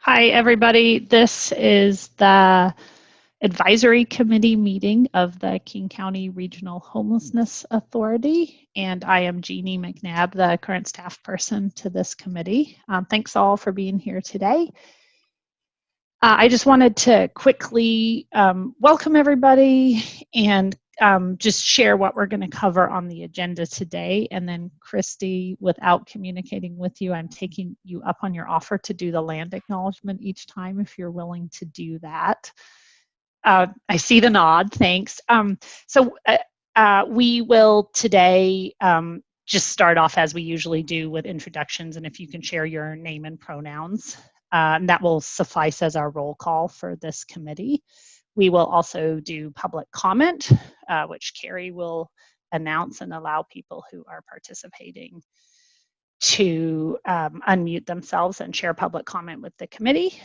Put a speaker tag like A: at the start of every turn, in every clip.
A: Hi, everybody. This is the advisory committee meeting of the King County Regional Homelessness Authority, and I am Jeannie McNabb, the current staff person to this committee. Thanks all for being here today. I just wanted to quickly welcome everybody and just share what we're going to cover on the agenda today. And then, Christy, without communicating with you, I'm taking you up on your offer to do the land acknowledgement each time if you're willing to do that. I see the nod, thanks. We will today just start off as we usually do with introductions, and if you can share your name and pronouns. And that will suffice as our roll call for this committee. We will also do public comment, which Carrie will announce and allow people who are participating to unmute themselves and share public comment with the committee.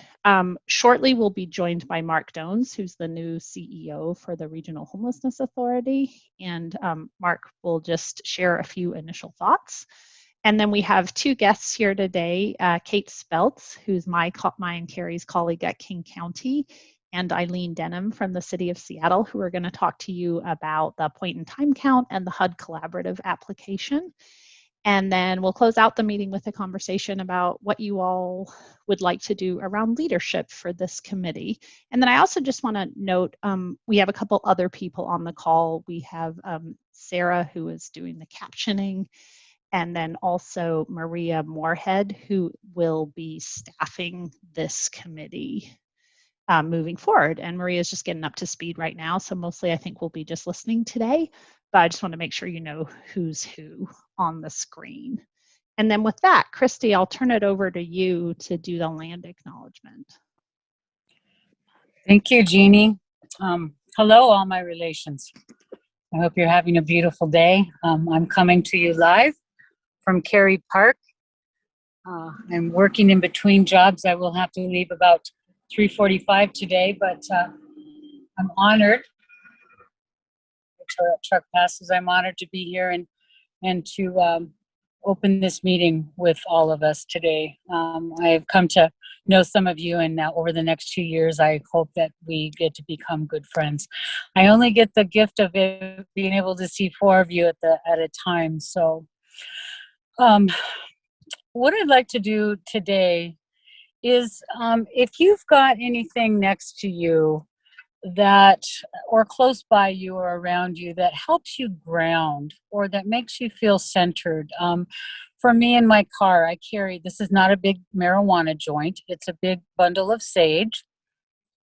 A: Shortly, we'll be joined by Mark Dones, who's the new CEO for the Regional Homelessness Authority. And Mark will just share a few initial thoughts. And then we have two guests here today, Kate Speltz, who's my and Carrie's colleague at King County, and Eileen Denham from the City of Seattle, who are going to talk to you about the point in time count and the HUD collaborative application. And then we'll close out the meeting with a conversation about what you all would like to do around leadership for this committee. And then I also just want to note, we have a couple other people on the call. We have Sarah, who is doing the captioning, and then also Maria Moorhead, who will be staffing this committee moving forward. And Maria is just getting up to speed right now, so mostly I think we'll be just listening today, but I just want to make sure you know who's who on the screen. And then with that, Christy, I'll turn it over to you to do the land acknowledgement.
B: Thank you, Jeannie. Hello, all my relations. I hope you're having a beautiful day. I'm coming to you live from Cary Park. I'm working in between jobs. I will have to leave about 3:45 today, but I'm honored. Make sure that truck passes. I'm honored to be here and to open this meeting with all of us today. I've come to know some of you, and now over the next 2 years, I hope that we get to become good friends. I only get the gift of being able to see 4 of you at a time. So what I'd like to do today is if you've got anything next to you that, or close by you or around you, that helps you ground or that makes you feel centered. For me in my car, I carry, this is not a big marijuana joint, it's a big bundle of sage,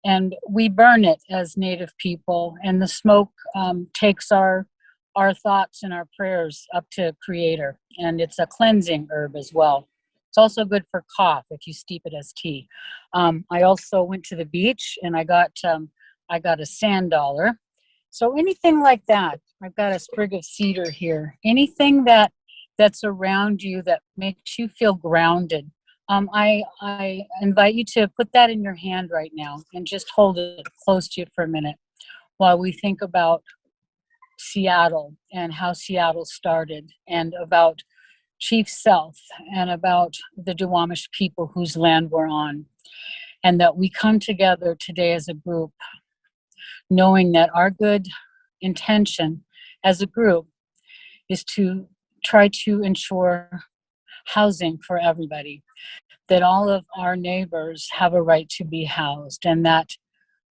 B: and we burn it as Native people, and the smoke takes our thoughts and our prayers up to Creator, and it's a cleansing herb as well. It's also good for cough if you steep it as tea. I also went to the beach and I got a sand dollar. So anything like that. I've got a sprig of cedar here. Anything that's around you that makes you feel grounded. I invite you to put that in your hand right now and just hold it close to you for a minute while we think about Seattle and how Seattle started, and about Chief Sealth, and about the Duwamish people whose land we're on, and that we come together today as a group, knowing that our good intention as a group is to try to ensure housing for everybody, that all of our neighbors have a right to be housed, and that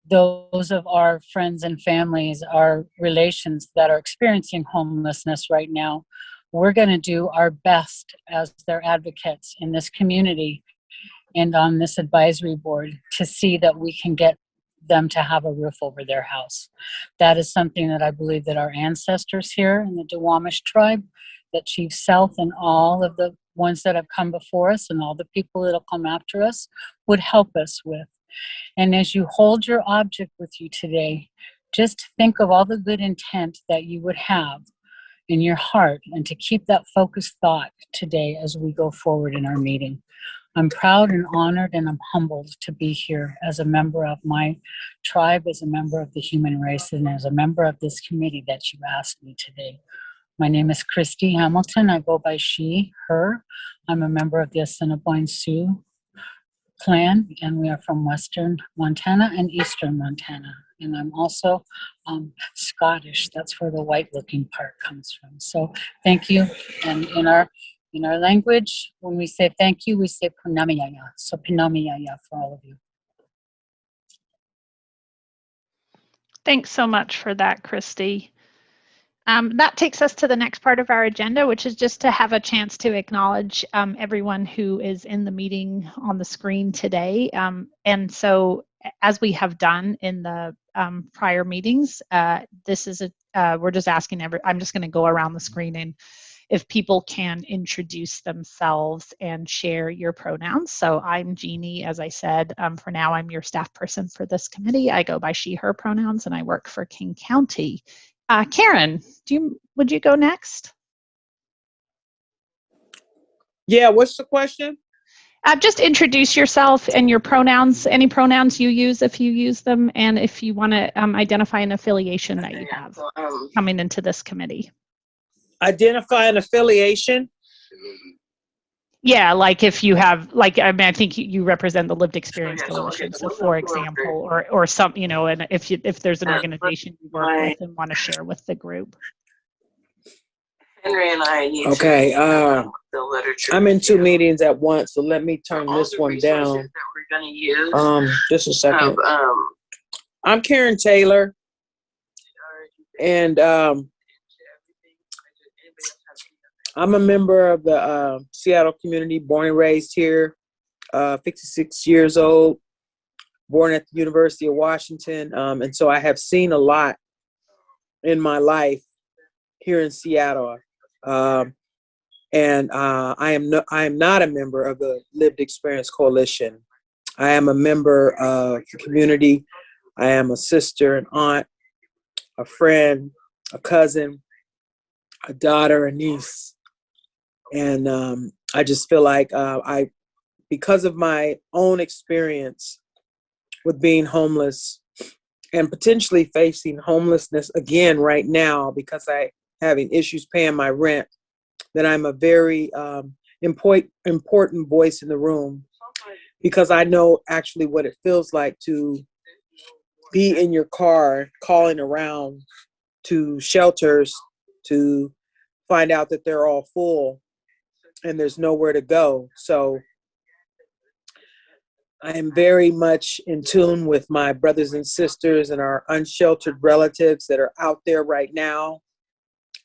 B: those of our friends and families, our relations that are experiencing homelessness right now, we're going to do our best as their advocates in this community and on this advisory board to see that we can get them to have a roof over their house. That is something that I believe that our ancestors here in the Duwamish tribe, that Chief Sealth and all of the ones that have come before us and all the people that will come after us would help us with. And as you hold your object with you today, just think of all the good intent that you would have in your heart, and to keep that focused thought today as we go forward in our meeting. I'm proud and honored, and I'm humbled to be here as a member of my tribe, as a member of the human race, and as a member of this committee that you asked me today. My name is Christy Hamilton. I go by she, her. I'm a member of the Assiniboine Sioux clan, and we are from Western Montana and Eastern Montana. And I'm also Scottish. That's where the white-looking part comes from. So thank you. And in our language, when we say thank you, we say punamiyaya. So punamiyaya for all of you.
A: Thanks so much for that, Christy. That takes us to the next part of our agenda, which is just to have a chance to acknowledge everyone who is in the meeting on the screen today. And so, as we have done in the prior meetings, this is we're just asking I'm just going to go around the screen, and if people can introduce themselves and share your pronouns. So I'm Jeannie, as I said. For now, I'm your staff person for this committee. I go by she, her pronouns, and I work for King County. Karen, would you go next?
C: Yeah, what's the question?
A: Just introduce yourself and your pronouns, any pronouns you use if you use them, and if you want to identify an affiliation that you have coming into this committee.
C: Identify an affiliation?
A: Yeah, like if you have, like, I mean, I think you represent the Lived Experience Coalition. So, for example, or some, you know, and if there's an organization you work with and want to share with the group.
D: Henry and I need
C: okay,
D: the literature.
C: I'm in two meetings at once, so let me turn this one down.
D: That we're going to use.
C: Just a second. I'm Karen Taylor, and I'm a member of the Seattle community, born and raised here, 56 years old, born at the University of Washington, and so I have seen a lot in my life here in Seattle. And I am not a member of the Lived Experience Coalition. I am a member of the community. I am a sister, an aunt, a friend, a cousin, a daughter, a niece. And I just feel like because of my own experience with being homeless and potentially facing homelessness again right now because I having issues paying my rent, that I'm a very important voice in the room, because I know actually what it feels like to be in your car calling around to shelters to find out that they're all full and there's nowhere to go. So I am very much in tune with my brothers and sisters and our unsheltered relatives that are out there right now,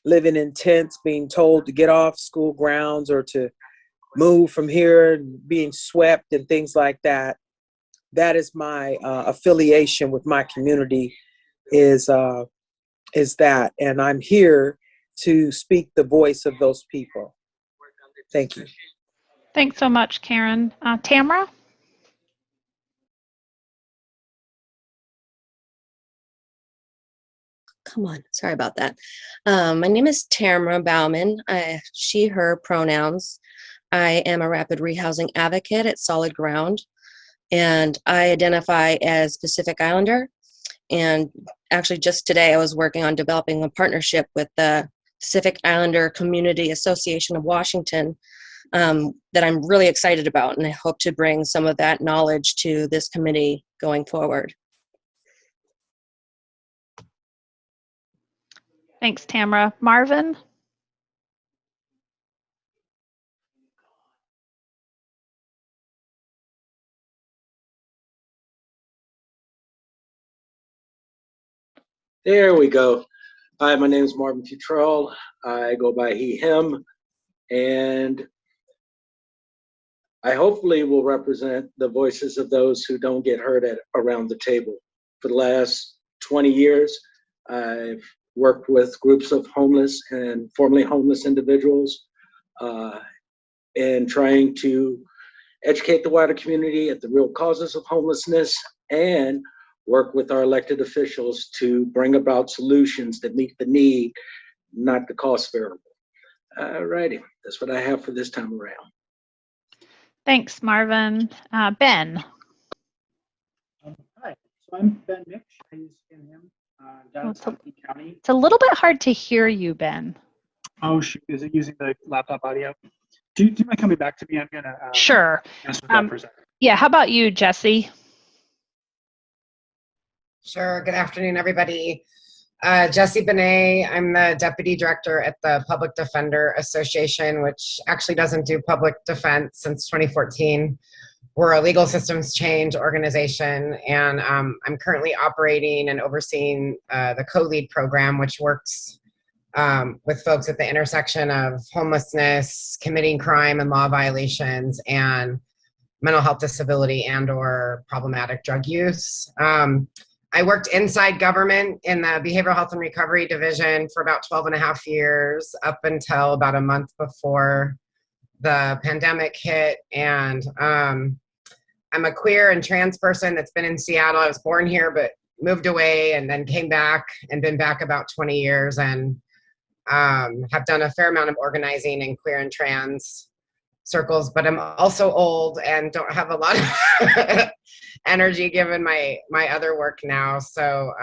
C: living in tents, being told to get off school grounds or to move from here and being swept and things like that. That is my affiliation with my community is that. And I'm here to speak the voice of those people. Thank you.
A: Thanks so much, Karen. Tamara?
E: Come on, sorry about that. My name is Tamara Bauman. She, her pronouns. I am a rapid rehousing advocate at Solid Ground, and I identify as Pacific Islander. And actually just today I was working on developing a partnership with the Pacific Islander Community Association of Washington that I'm really excited about, and I hope to bring some of that knowledge to this committee going forward.
A: Thanks, Tamara. Marvin?
F: There we go. Hi, my name is Marvin Futrell. I go by he, him, and I hopefully will represent the voices of those who don't get heard around the table. For the last 20 years, I've worked with groups of homeless and formerly homeless individuals in trying to educate the wider community at the real causes of homelessness and work with our elected officials to bring about solutions that meet the need, not the cost variable. All righty, that's what I have for this time around.
A: Thanks, Marvin. Ben?
G: Hi, so I'm Ben Mix. I use him, down in South County.
A: It's a little bit hard to hear you, Ben.
G: Oh, shoot, is it using the laptop audio? Do you mind coming back to me? I'm gonna
A: sure.
G: mess with that for a second.
A: Yeah, how about you, Jesse?
H: Sure. Good afternoon, everybody. Jessie Benet. I'm the Deputy Director at the Public Defender Association, which actually doesn't do public defense since 2014. We're a legal systems change organization, and I'm currently operating and overseeing the co-lead program, which works with folks at the intersection of homelessness, committing crime and law violations, and mental health disability and/or problematic drug use. I worked inside government in the Behavioral Health and Recovery Division for about 12 and a half years, up until about a month before the pandemic hit. And I'm a queer and trans person that's been in Seattle. I was born here, but moved away and then came back and been back about 20 years, and have done a fair amount of organizing in queer and trans circles, but I'm also old and don't have a lot of energy given my other work now. So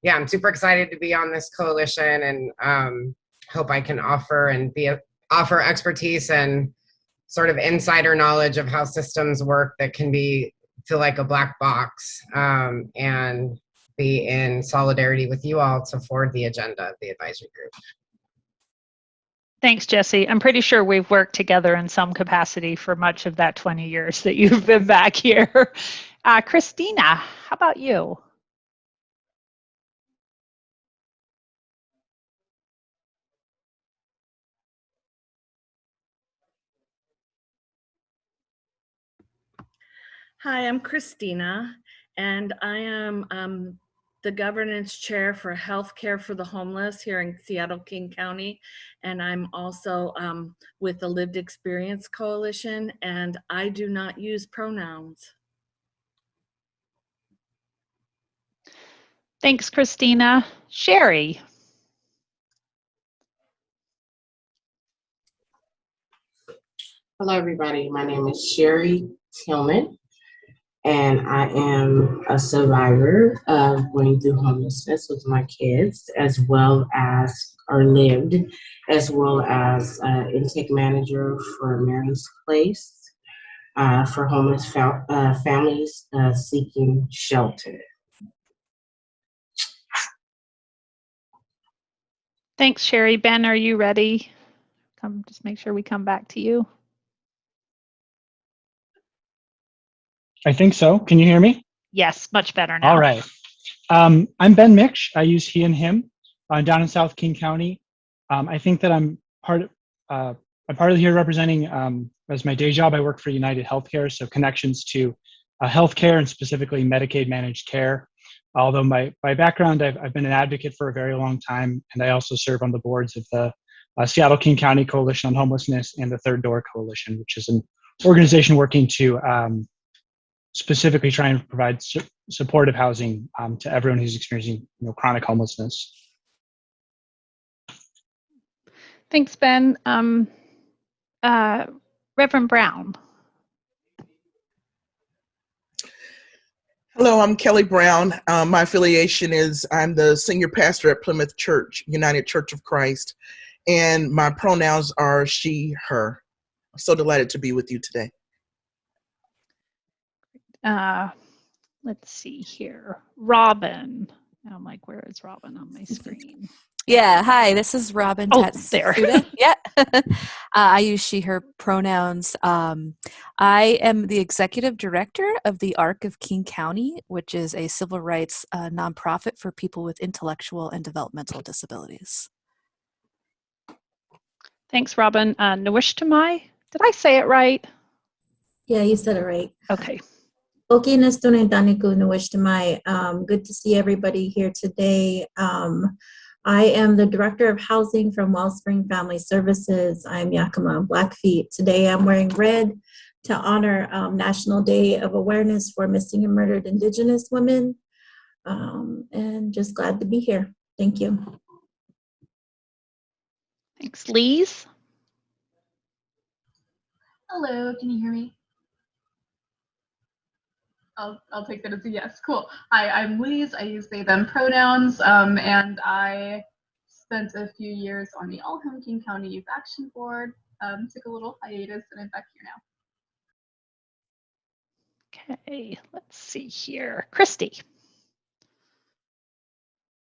H: yeah, I'm super excited to be on this coalition, and hope I can offer expertise and sort of insider knowledge of how systems work that can feel like a black box, and be in solidarity with you all to forward the agenda of the advisory group.
A: Thanks, Jesse. I'm pretty sure we've worked together in some capacity for much of that 20 years that you've been back here. Christina, how about you?
I: Hi, I'm Christina, and I am the governance chair for healthcare for the homeless here in Seattle, King County. And I'm also with the Lived Experience Coalition, and I do not use pronouns.
A: Thanks, Christina. Sherry.
J: Hello, everybody. My name is Sherry Tillman, and I am a survivor of going through homelessness with my kids, as well as, or lived, as well as intake manager for Mary's Place for homeless families seeking shelter.
A: Thanks, Sherry. Ben, are you ready? Just make sure we come back to you.
G: I think so. Can you hear me?
A: Yes, much better now.
G: All right. I'm Ben Miksch. I use he and him down in South King County. I think that I'm part of here representing, as my day job, I work for United Healthcare, so connections to healthcare and specifically Medicaid managed care. Although my background, I've been an advocate for a very long time, and I also serve on the boards of the Seattle King County Coalition on Homelessness and the Third Door Coalition, which is an organization working to specifically try and provide supportive housing to everyone who's experiencing chronic homelessness.
A: Thanks, Ben. Reverend Brown.
K: Hello, I'm Kelly Brown. My affiliation is I'm the senior pastor at Plymouth Church, United Church of Christ, and my pronouns are she, her. I'm so delighted to be with you today.
A: Let's see here. Robin. I'm like, where is Robin on my screen?
L: Yeah, hi, this is Robin.
A: Oh, there.
L: Yeah. I use she, her pronouns. I am the executive director of the ARC of King County, which is a civil rights nonprofit for people with intellectual and developmental disabilities.
A: Thanks, Robin. Nawishtamai, did I say it right?
M: Yeah, you said it right.
A: Okay.
M: Okay, Nestunetaniku Nawishtamai. Good to see everybody here today. I am the Director of Housing from Wellspring Family Services. I'm Yakima Blackfeet. Today I'm wearing red to honor National Day of Awareness for Missing and Murdered Indigenous Women. And just glad to be here. Thank you.
A: Thanks. Lise?
N: Hello, can you hear me? I'll take that as a yes. Cool. Hi, I'm Lise. I use they, them pronouns, and I spent a few years on the All Home King County Youth Action Board, took a little hiatus, and I'm back here now.
A: Okay, let's see here. Christy,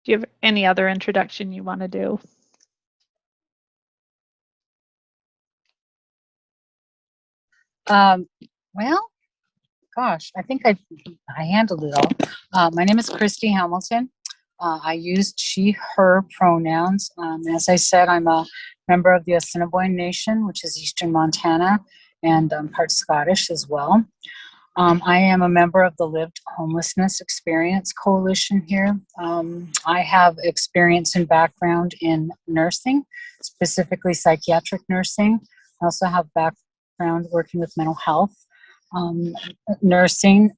A: do you have any other introduction you want to do?
B: Well, gosh, I think I handled it all. My name is Christy Hamilton. I used she, her pronouns. As I said, I'm a member of the Assiniboine Nation, which is Eastern Montana, and part Scottish as well. I am a member of the Lived Homelessness Experience Coalition here. I have experience and background in nursing, specifically psychiatric nursing. I also have background working with mental health, nursing,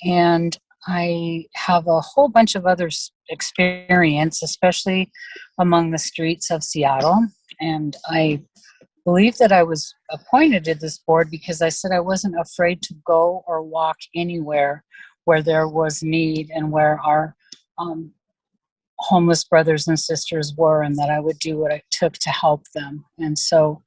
B: and I have a whole bunch of other experience, especially among the streets of Seattle. And I believe that I was appointed to this board because I said I wasn't afraid to go or walk anywhere where there was need and where our homeless brothers and sisters were, and that I would do what it took to help them. And so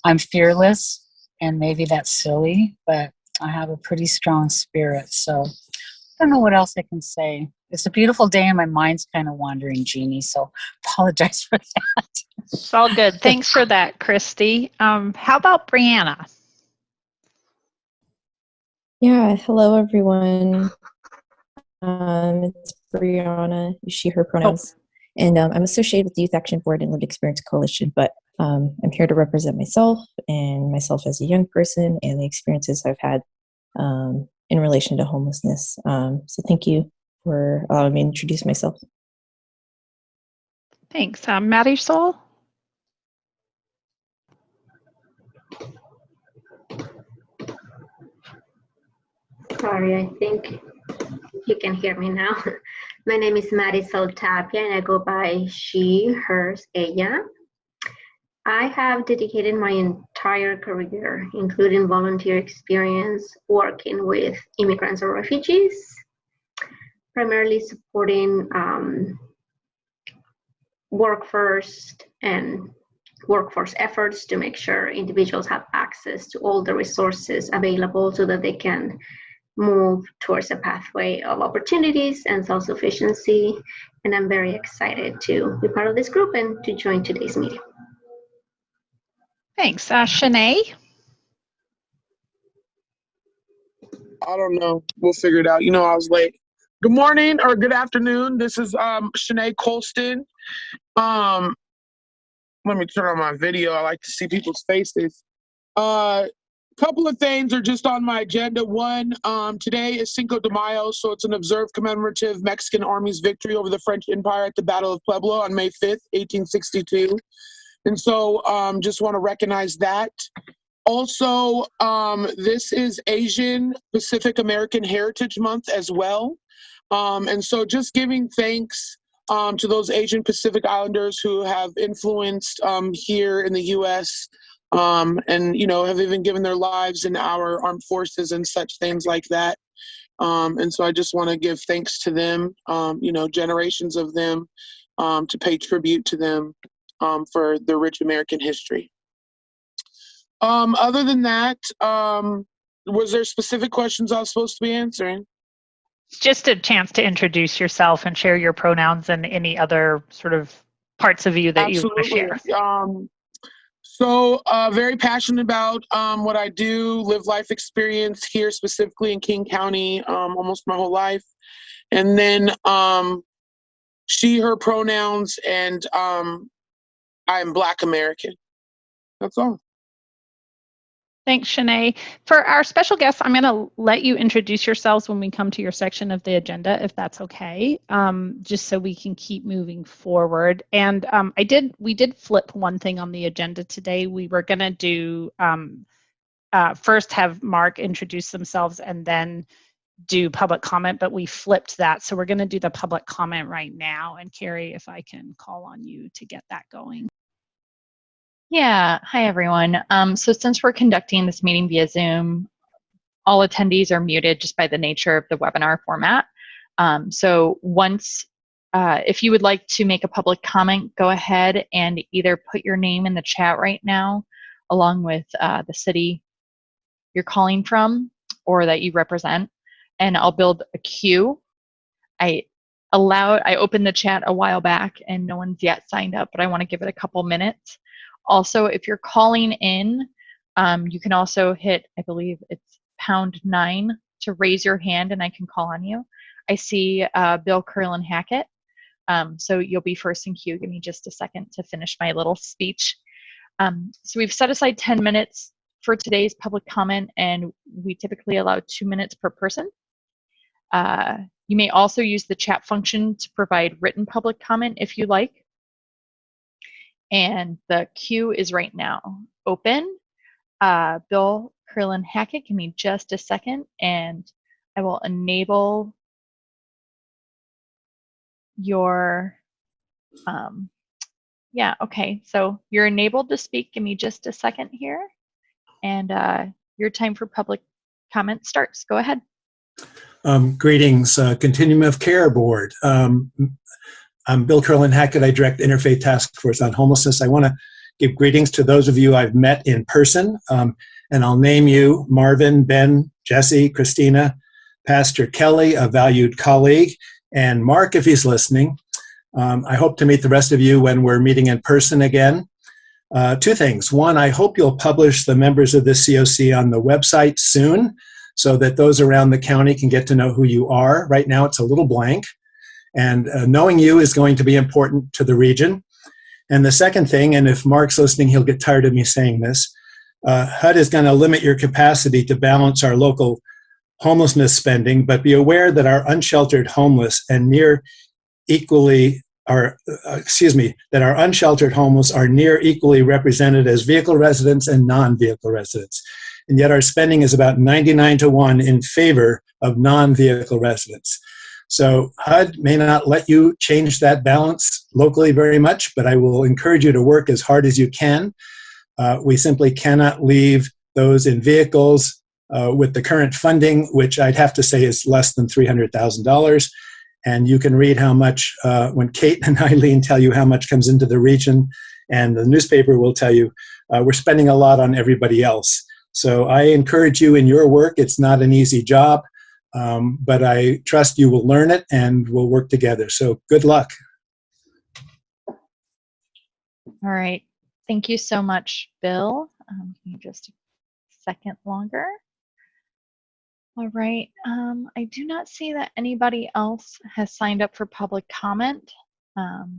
B: I'm fearless, and maybe that's silly, but I have a pretty strong spirit. So I don't know what else I can say. It's a beautiful day and my mind's kind of wandering, Jeannie, so apologize for that.
A: It's all good. Thanks for that, Christy. How about Brianna?
O: Yeah, hello everyone. It's Brianna, she, her pronouns. And I'm associated with the Youth Action Board and Lived Experience Coalition, but I'm here to represent myself and myself as a young person and the experiences I've had in relation to homelessness. So thank you for allowing me to introduce myself.
A: Thanks. Maddie Soul?
P: Sorry, I think you can hear me now. My name is Marisol Tapia and I go by she, hers, ella. I have dedicated my entire career, including volunteer experience, working with immigrants or refugees, primarily supporting workforce efforts to make sure individuals have access to all the resources available so that they can move towards a pathway of opportunities and self-sufficiency. And I'm very excited to be part of this group and to join today's meeting.
A: Thanks. Shanae?
Q: I don't know. We'll figure it out. You know, I was late. Good morning or good afternoon. This is Shanae Colston. Let me turn on my video. I like to see people's faces. Couple of things are just on my agenda. One, today is Cinco de Mayo, so it's an observed commemorative Mexican Army's victory over the French Empire at the Battle of Puebla on May 5th, 1862. And so just want to recognize that. Also, this is Asian Pacific American Heritage Month as well. And so just giving thanks to those Asian Pacific Islanders who have influenced here in the U.S., and, you know, have even given their lives in our armed forces and such things like that. And so I just want to give thanks to them, you know, generations of them, to pay tribute to them for their rich American history. Other than that, was there specific questions I was supposed to be answering?
A: Just a chance to introduce yourself and share your pronouns and any other sort of parts of you that you want to share.
Q: So very passionate about what I do, live life experience here specifically in King County almost my whole life. And then she, her pronouns, and I'm Black American. That's all.
A: Thanks, Shanae. For our special guests, I'm going to let you introduce yourselves when we come to your section of the agenda, if that's okay, just so we can keep moving forward. And we did flip one thing on the agenda today. We were going to do first have Mark introduce themselves and then do public comment, but we flipped that. So we're going to do the public comment right now. And Carrie, if I can call on you to get that going.
R: Yeah, hi everyone. So since we're conducting this meeting via Zoom, all attendees are muted just by the nature of the webinar format. So once, if you would like to make a public comment, go ahead and either put your name in the chat right now, along with the city you're calling from, or that you represent, and I'll build a queue. I opened the chat a while back and no one's yet signed up, but I want to give it a couple minutes. Also, if you're calling in, you can also hit, I believe it's #9 to raise your hand and I can call on you. I see Bill Curlin Hackett. So you'll be first in queue. Give me just a second to finish my little speech. So we've set aside 10 minutes for today's public comment, and we typically allow 2 minutes per person. You may also use the chat function to provide written public comment if you like. And the queue is right now open. Bill Curlin Hackett, give me just a second, and I will enable your, yeah, okay. So you're enabled to speak. Give me just a second here. And your time for public comment starts. Go ahead.
S: Greetings, Continuum of Care Board. I'm Bill Curlin Hackett. I direct Interfaith Task Force on Homelessness. I want to give greetings to those of you I've met in person, and I'll name you Marvin, Ben, Jesse, Christina, Pastor Kelly, a valued colleague, and Mark, if he's listening. I hope to meet the rest of you when we're meeting in person again. Two things. One, I hope you'll publish the members of the COC on the website soon so that those around the county can get to know who you are. Right now it's a little blank, and knowing you is going to be important to the region. And the second thing, and if Mark's listening, he'll get tired of me saying this, HUD is going to limit your capacity to balance our local homelessness spending, but be aware that our unsheltered homeless and near equally are, that our unsheltered homeless are near equally represented as vehicle residents and non-vehicle residents. And yet our spending is about 99-to-1 in favor of non-vehicle residents. So HUD may not let you change that balance locally very much, but I will encourage you to work as hard as you can. We simply cannot leave those in vehicles with the current funding, which I'd have to say is less than $300,000. And you can read how much, when Kate and Eileen tell you how much comes into the region, and the newspaper will tell you, we're spending a lot on everybody else. So I encourage you in your work. It's not an easy job, but I trust you will learn it and we'll work together. So good luck.
R: All right. Thank you so much, Bill. Give me just a second longer. All right. I do not see that anybody else has signed up for public comment. All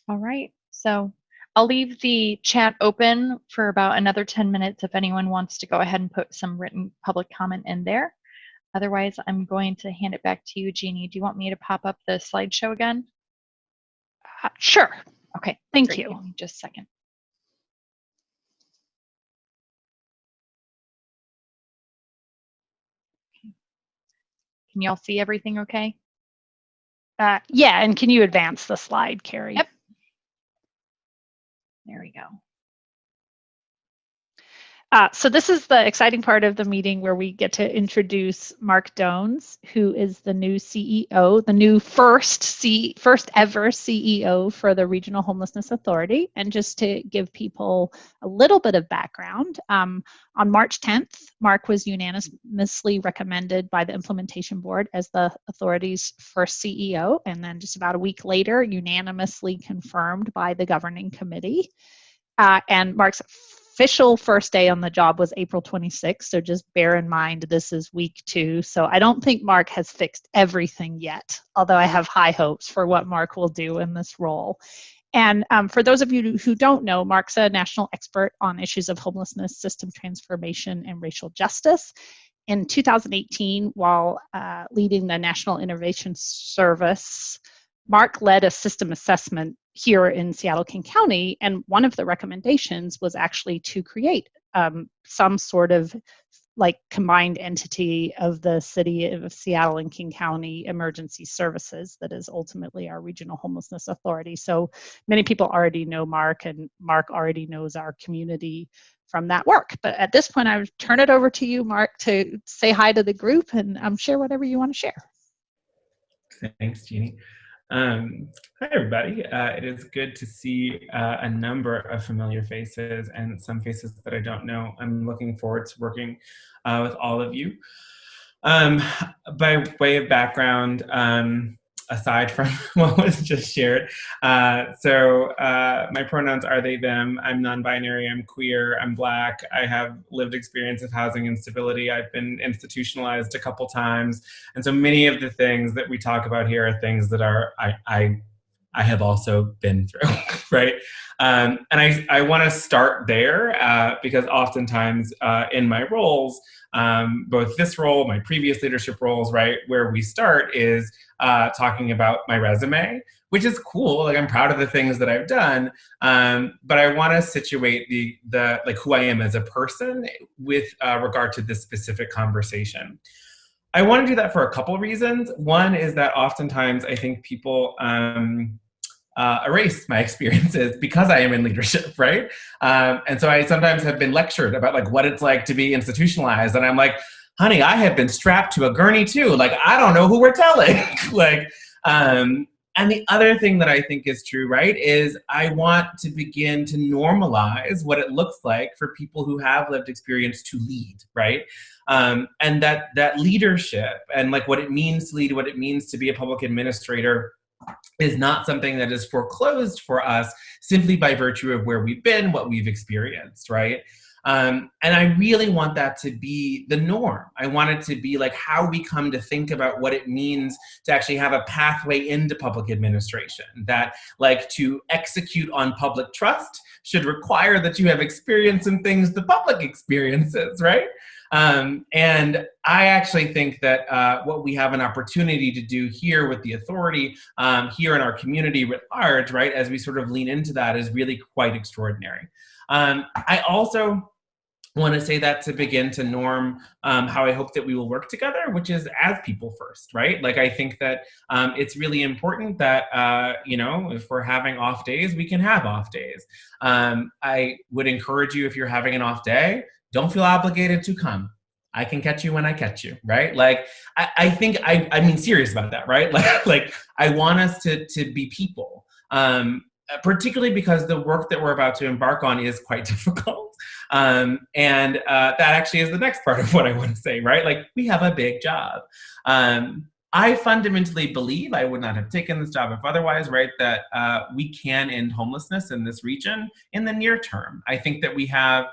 R: right. So I'll leave the chat open for about another 10 minutes if anyone wants to go ahead and put some written public comment in there. Otherwise, I'm going to hand it back to you, Jeannie. Do you want me to pop up the slideshow again?
A: Sure.
R: Okay.
A: Thank
R: great.
A: you.
R: Give me just a second. Can y'all see everything okay?
A: Yeah, and can you advance the slide, Carrie?
R: Yep. There we go.
A: So this is the exciting part of the meeting where we get to introduce Mark Dones, who is the new CEO, the new first ever CEO for the Regional Homelessness Authority. And just to give people a little bit of background, on March 10th, Mark was unanimously recommended by the Implementation Board as the authority's first CEO, and then just about a week later, unanimously confirmed by the Governing Committee. And Mark's official first day on the job was April 26th, so just bear in mind this is week 2. So I don't think Mark has fixed everything yet, although I have high hopes for what Mark will do in this role. And for those of you who don't know, Mark's a national expert on issues of homelessness, system transformation, and racial justice. In 2018, while leading the National Innovation Service, Mark led a system assessment here in Seattle King County, and one of the recommendations was actually to create some sort of like combined entity of the city of Seattle and King County Emergency Services that is ultimately our Regional Homelessness Authority. So many people already know Mark, and Mark already knows our community from that work. But at this point, I would turn it over to you, Mark, to say hi to the group and share whatever you want to share.
T: Thanks, Jeannie. Hi, everybody. It is good to see a number of familiar faces and some faces that I don't know. I'm looking forward to working with all of you. By way of background, aside from what was just shared, my pronouns are they, them. I'm non-binary, I'm queer, I'm Black. I have lived experience of housing instability. I've been institutionalized a couple times. And so many of the things that we talk about here are things that I have also been through, right? And I want to start there because oftentimes in my roles, both this role, my previous leadership roles, right, where we start is talking about my resume, which is cool. Like, I'm proud of the things that I've done, but I want to situate the like who I am as a person with regard to this specific conversation. I want to do that for a couple reasons. One is that oftentimes I think people erase my experiences because I am in leadership, right? And so I sometimes have been lectured about like what it's like to be institutionalized, and I'm like, honey, I have been strapped to a gurney too. Like, I don't know who we're telling. Like, and the other thing that I think is true, right, is I want to begin to normalize what it looks like for people who have lived experience to lead, right? And that leadership and like what it means to lead, what it means to be a public administrator is not something that is foreclosed for us simply by virtue of where we've been, what we've experienced, right? And I really want that to be the norm. I want it to be like how we come to think about what it means to actually have a pathway into public administration, that like to execute on public trust should require that you have experience in things the public experiences, right? And I actually think that what we have an opportunity to do here with the authority, here in our community writ large, right, as we sort of lean into that is really quite extraordinary. I also want to say that to begin to norm how I hope that we will work together, which is as people first, right? Like, I think that it's really important that, you know, if we're having off days, we can have off days. I would encourage you, if you're having an off day, don't feel obligated to come. I can catch you when I catch you, right? Like, I think, I mean, serious about that, right? Like I want us to be people, particularly because the work that we're about to embark on is quite difficult. And that actually is the next part of what I want to say, right? Like, we have a big job. I fundamentally believe, I would not have taken this job if otherwise, right, that we can end homelessness in this region in the near term. I think that we have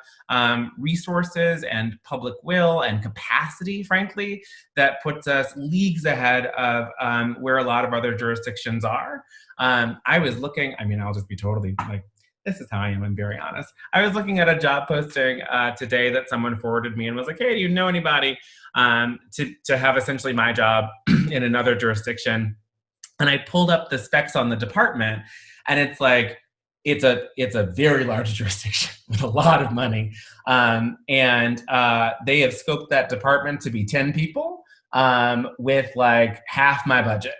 T: resources and public will and capacity, frankly, that puts us leagues ahead of where a lot of other jurisdictions are. I was looking, I mean, I'll just be totally like, this is how I am, I'm very honest. I was looking at a job posting today that someone forwarded me and was like, hey, do you know anybody to have essentially my job in another jurisdiction? And I pulled up the specs on the department, and it's like, it's a very large jurisdiction with a lot of money. And they have scoped that department to be 10 people with like half my budget.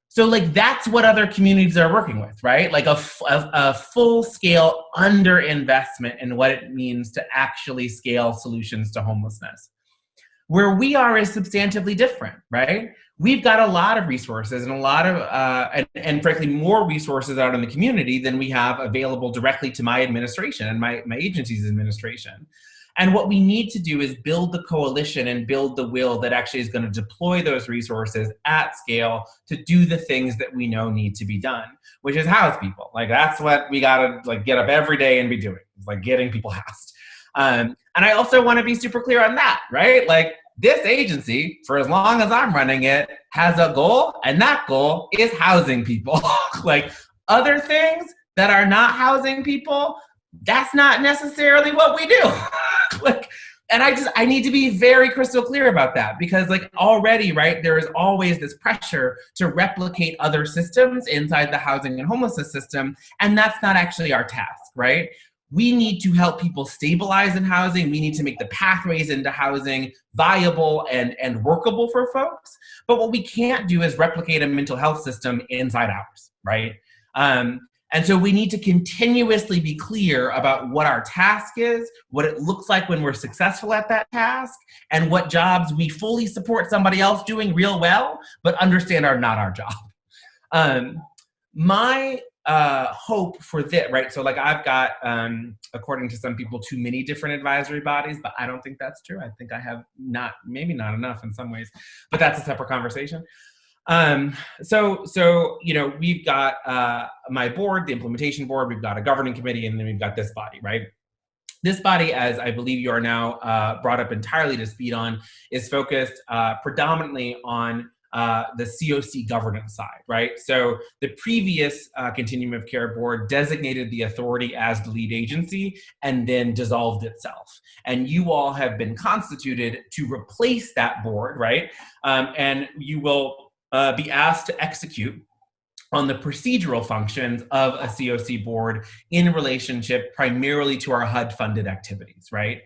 T: So like, that's what other communities are working with, right? Like a full-scale underinvestment in what it means to actually scale solutions to homelessness. Where we are is substantively different, right? We've got a lot of resources and a lot of, and frankly, more resources out in the community than we have available directly to my administration and my agency's administration. And what we need to do is build the coalition and build the will that actually is going to deploy those resources at scale to do the things that we know need to be done, which is house people. Like, that's what we got to like get up every day and be doing. It's like getting people housed. And I also want to be super clear on that, right? Like, this agency, for as long as I'm running it, has a goal, and that goal is housing people. Like, other things that are not housing people, that's not necessarily what we do. Like, and I need to be very crystal clear about that, because like, already, right, there is always this pressure to replicate other systems inside the housing and homelessness system, and that's not actually our task, right? We need to help people stabilize in housing. We need to make the pathways into housing viable and workable for folks. But what we can't do is replicate a mental health system inside ours, right? And so we need to continuously be clear about what our task is, what it looks like when we're successful at that task, and what jobs we fully support somebody else doing real well, but understand are not our job. My hope for this, right? So like I've got, according to some people, too many different advisory bodies, but I don't think that's true. I think I have maybe not enough in some ways, but that's a separate conversation. So we've got my board, the implementation board, we've got a governing committee, and then we've got this body, right? This body, as I believe you are now brought up entirely to speed on, is focused predominantly on the COC governance side, right? So the previous Continuum of Care board designated the authority as the lead agency and then dissolved itself. And you all have been constituted to replace that board, right? And you will be asked to execute on the procedural functions of a COC board in relationship primarily to our HUD-funded activities, right?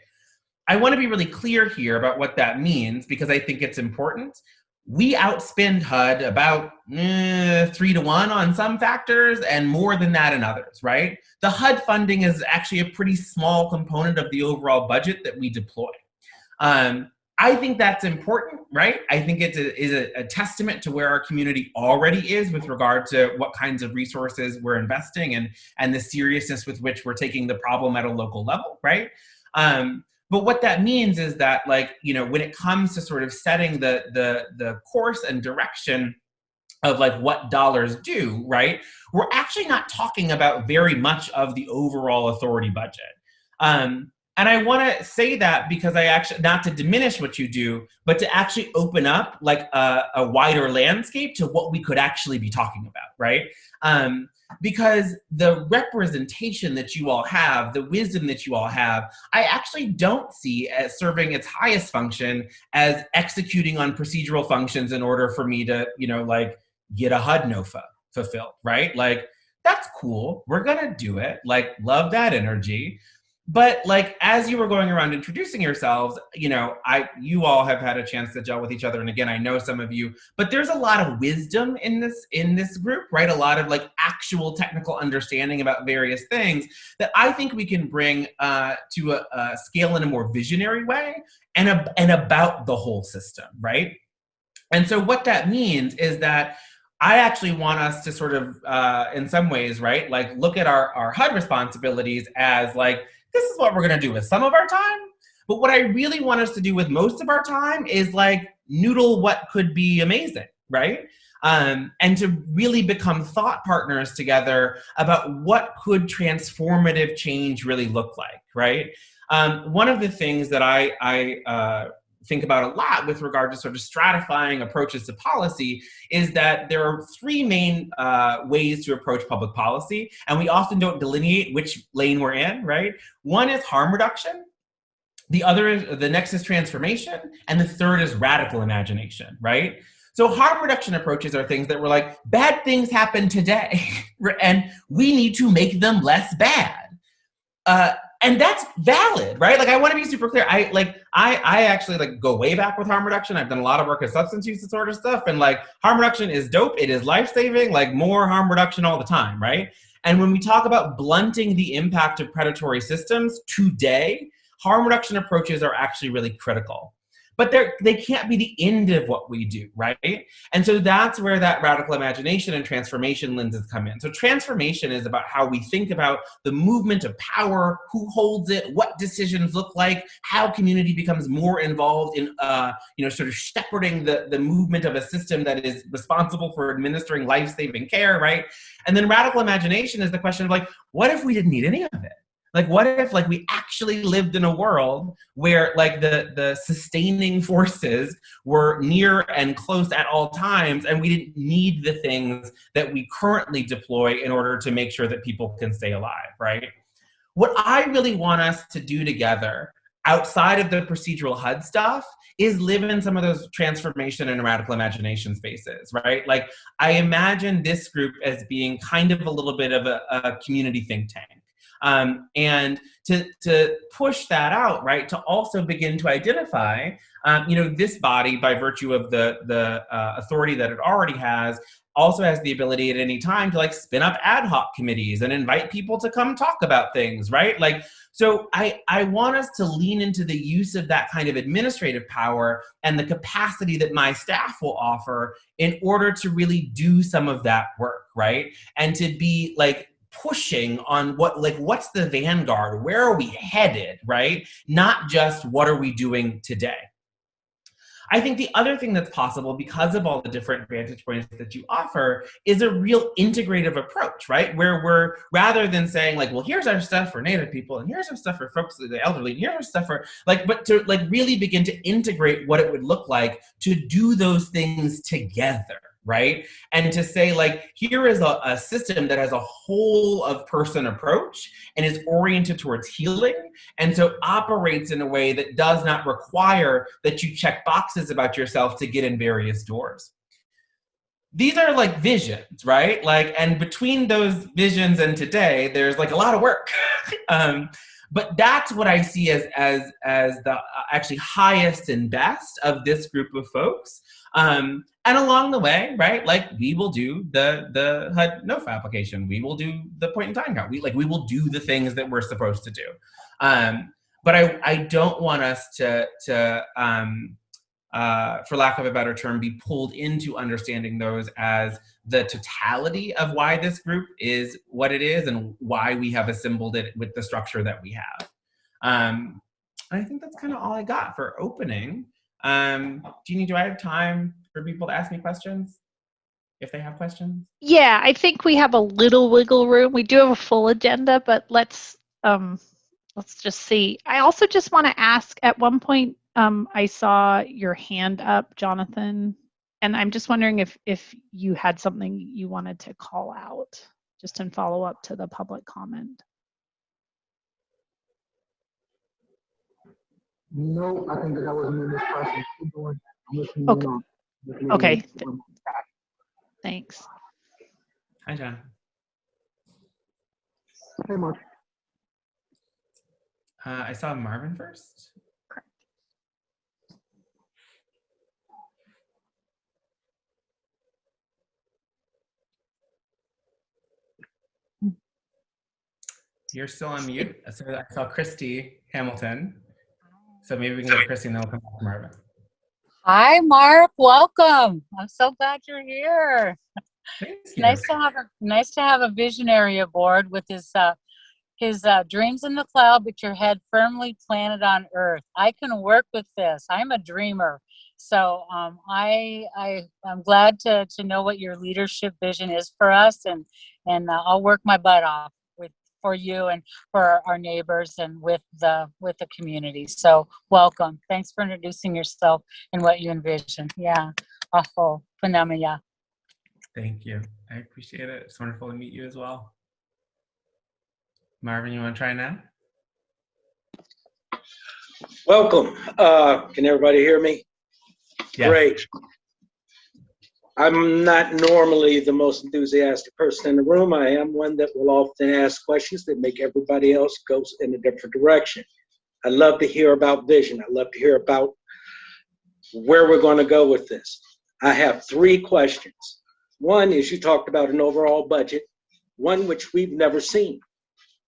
T: I want to be really clear here about what that means because I think it's important. We outspend HUD about 3 to 1 on some factors and more than that in others, right? The HUD funding is actually a pretty small component of the overall budget that we deploy. I think that's important, right? I think it is a testament to where our community already is with regard to what kinds of resources we're investing and the seriousness with which we're taking the problem at a local level, right? But what that means is that, like, when it comes to sort of setting the course and direction of like what dollars do, right? We're actually not talking about very much of the overall authority budget. And I want to say that because I actually, not to diminish what you do, but to actually open up like a wider landscape to what we could actually be talking about, right? Because the representation that you all have, the wisdom that you all have, I actually don't see as serving its highest function as executing on procedural functions in order for me to, like get a HUD NOFA fulfilled, right? Like, that's cool. We're gonna do it. Like, love that energy. But like, as you were going around introducing yourselves, you all have had a chance to gel with each other. And again, I know some of you, but there's a lot of wisdom in this group, right? A lot of like actual technical understanding about various things that I think we can bring to a scale in a more visionary way and about the whole system, right? And so what that means is that I actually want us to sort of, in some ways, right, like look at our HUD responsibilities as like, this is what we're gonna do with some of our time. But what I really want us to do with most of our time is like noodle what could be amazing, right? And to really become thought partners together about what could transformative change really look like, right? One of the things that I think about a lot with regard to sort of stratifying approaches to policy is that there are 3 main ways to approach public policy, and we often don't delineate which lane we're in, right? One is harm reduction, the next is transformation, and the third is radical imagination, right? So harm reduction approaches are things that were like, bad things happen today, and we need to make them less bad. And that's valid, right? Like, I want to be super clear. I actually like go way back with harm reduction. I've done a lot of work with substance use disorder stuff, and like harm reduction is dope. It is life-saving, like more harm reduction all the time, right? And when we talk about blunting the impact of predatory systems today, harm reduction approaches are actually really critical. But they can't be the end of what we do, right? And so that's where that radical imagination and transformation lenses come in. So transformation is about how we think about the movement of power, who holds it, what decisions look like, how community becomes more involved in, sort of shepherding the movement of a system that is responsible for administering life-saving care, right? And then radical imagination is the question of like, what if we didn't need any of it? Like, what if like we actually lived in a world where like the sustaining forces were near and close at all times, and we didn't need the things that we currently deploy in order to make sure that people can stay alive, right? What I really want us to do together outside of the procedural HUD stuff is live in some of those transformation and radical imagination spaces, right? Like, I imagine this group as being kind of a little bit of a community think tank. And to push that out, right, to also begin to identify, this body, by virtue of the authority that it already has, also has the ability at any time to like spin up ad hoc committees and invite people to come talk about things, right? Like, so I want us to lean into the use of that kind of administrative power and the capacity that my staff will offer in order to really do some of that work, right? And to be like pushing on what's the vanguard? Where are we headed, right? Not just what are we doing today? I think the other thing that's possible because of all the different vantage points that you offer is a real integrative approach, right? Where we're, rather than saying like, well, here's our stuff for Native people and here's our stuff for folks, the elderly, and here's our stuff for but to like really begin to integrate what it would look like to do those things together. Right? And to say like, here is a system that has a whole of person approach and is oriented towards healing. And so operates in a way that does not require that you check boxes about yourself to get in various doors. These are like visions, right? Like, and between those visions and today, there's like a lot of work. But that's what I see as the actually highest and best of this group of folks. And along the way, right, like we will do the HUD NOFA application. We will do the point in time count. We will do the things that we're supposed to do. But I don't want us to for lack of a better term, be pulled into understanding those as the totality of why this group is what it is and why we have assembled it with the structure that we have. I think that's kind of all I got for opening. Jeannie, do I have time for people to ask me questions if they have questions?
A: Yeah, I think we have a little wiggle room. We do have a full agenda, but let's just see. I also just want to ask, at one point, I saw your hand up, Jonathan, and I'm just wondering if you had something you wanted to call out, just in follow up to the public comment.
Q: No, I think that wasn't in this question. Keep going. I'm listening
A: Okay.
Q: on.
A: Okay. Thanks.
T: Hi, John.
Q: Hey, Mark.
T: I saw Marvin first.
A: Correct.
T: You're still on mute. So I saw Christy Hamilton. So maybe we can go to Christy and then we'll come back to Marvin.
B: Hi, Mark. Welcome. I'm so glad you're here.
T: Thank
B: you. Nice to have a visionary aboard with his dreams in the cloud, but your head firmly planted on earth. I can work with this. I'm a dreamer. So I'm glad to know what your leadership vision is for us, and I'll work my butt off for you and for our neighbors and with the community. So welcome. Thanks for introducing yourself and what you envision. Yeah. Aho, Panamaya.
T: Thank you. I appreciate it. It's wonderful to meet you as well. Marvin, you want to try now?
F: Welcome. Can everybody hear me?
T: Yes.
F: Great. I'm not normally the most enthusiastic person in the room. I am one that will often ask questions that make everybody else go in a different direction. I love to hear about vision. I love to hear about where we're going to go with this. I have 3 questions. One is, you talked about an overall budget, one which we've never seen.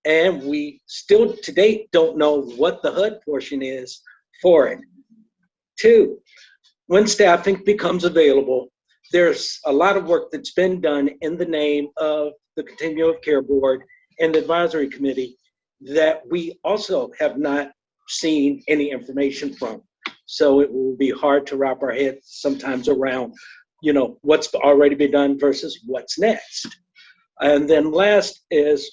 F: And we still to date don't know what the HUD portion is for it. 2, when staffing becomes available, there's a lot of work that's been done in the name of the Continuum of Care Board and the Advisory Committee that we also have not seen any information from. So it will be hard to wrap our heads sometimes around, what's already been done versus what's next. And then last is,